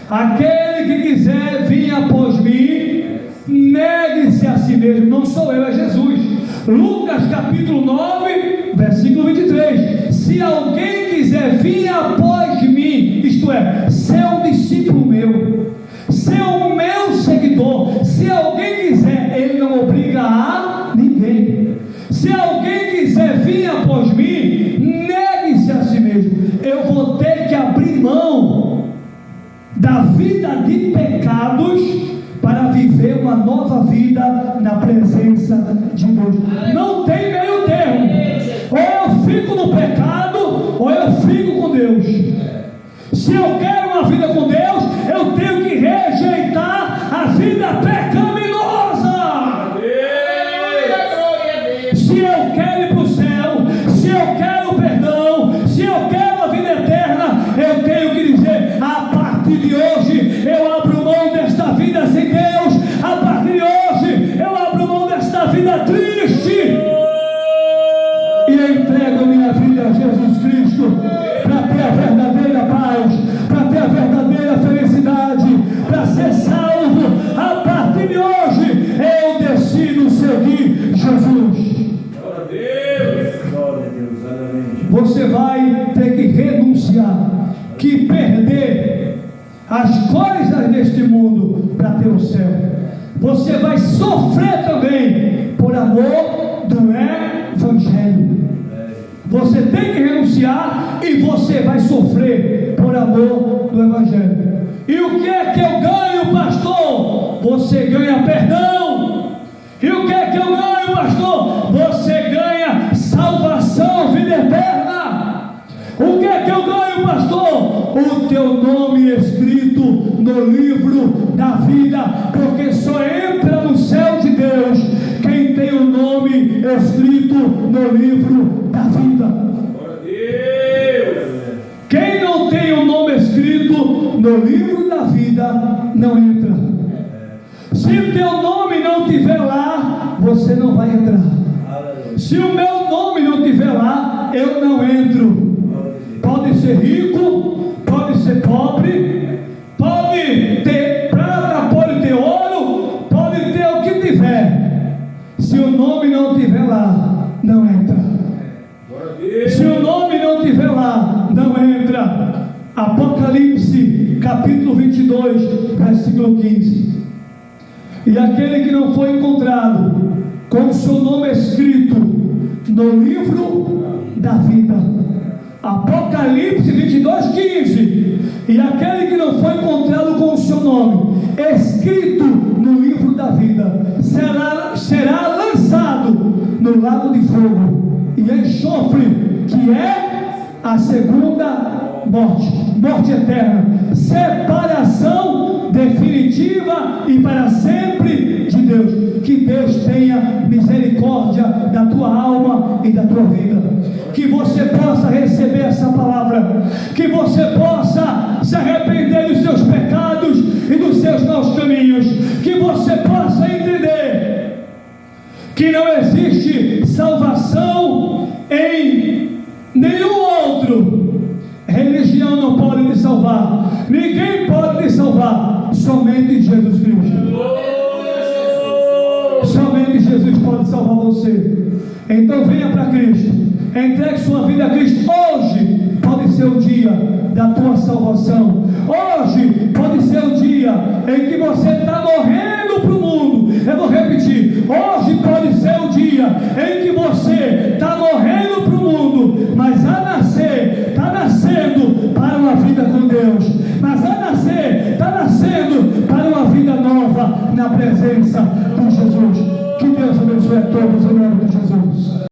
Aquele que quiser vir após mim, negue-se a si mesmo. Não sou eu, é Jesus. Lucas capítulo 9, versículo 23. Se alguém quiser vir após mim, isto é, ser um discípulo meu, ser o meu seguidor, se alguém quiser, ele não obriga a ninguém. Se alguém quiser vir após mim, negue-se a si mesmo. Eu vou ter que abrir mão da vida de pecados para viver uma nova vida na presença de Deus. Não tem meio termo. Ou eu fico no pecado, ou eu fico com Deus. Se eu quero uma vida com Deus, eu tenho que rejeitar a vida pecaminosa. Se eu quero ir para o céu, se eu quero perdão, se eu quero a vida eterna, eu tenho que dizer: a partir de hoje eu abro mão desta vida sem Deus, a partir de hoje eu abro mão desta vida triste e eu entrego minha vida a Jesus Cristo para ter a verdadeira paz, para ter a verdadeira felicidade, para ser salvo. A partir de hoje eu decido seguir Jesus. Você vai ter que renunciar, que perder as coisas deste mundo para ter o céu. Você vai sofrer também por amor do Evangelho. Você tem que renunciar e você vai sofrer por amor do Evangelho. E o que é que eu ganho, pastor? Você ganha perdão. E o que é que eu ganho, pastor? Você ganha salvação, vida eterna. O que é que eu ganho, pastor? O teu nome escrito no livro da vida, porque só entra no céu de Deus quem tem o nome escrito no livro da vida. Quem não tem o nome escrito no livro da vida não entra. Se o teu nome não estiver lá, você não vai entrar. Se o meu nome não estiver lá, eu não entro. Pode ser rico, pode ser pobre, pode ter prata, pode ter ouro, pode ter o que tiver. Se o nome não estiver lá, não entra. Se o nome não estiver lá, não entra. Apocalipse, capítulo 22, versículo 15. E aquele que não foi encontrado com o seu nome escrito no livro da vida. Apocalipse 22, 15. E aquele que não foi encontrado com o seu nome escrito no livro da vida será lançado no lago de fogo e enxofre, que é a segunda morte eterna, separação definitiva e para sempre de Deus. Que Deus tenha misericórdia da tua alma e da tua vida, que você possa receber essa palavra, que você possa se arrepender dos seus pecados e dos seus maus caminhos, que você possa entender que não existe salvação em nenhum outro. Religião não pode te salvar, ninguém pode te salvar, somente Jesus Cristo. Somente Jesus pode salvar você. Então venha para Cristo, entregue sua vida a Cristo. Hoje pode ser o dia da tua salvação. Hoje pode ser o dia em que você está morrendo para o mundo. Eu vou repetir: hoje pode ser o dia em que você está morrendo para o mundo, mas a nascer, está nascendo para uma vida com Deus, mas a nascer, está nascendo para uma vida nova na presença de Jesus. Que Deus abençoe a todos em nome de Jesus.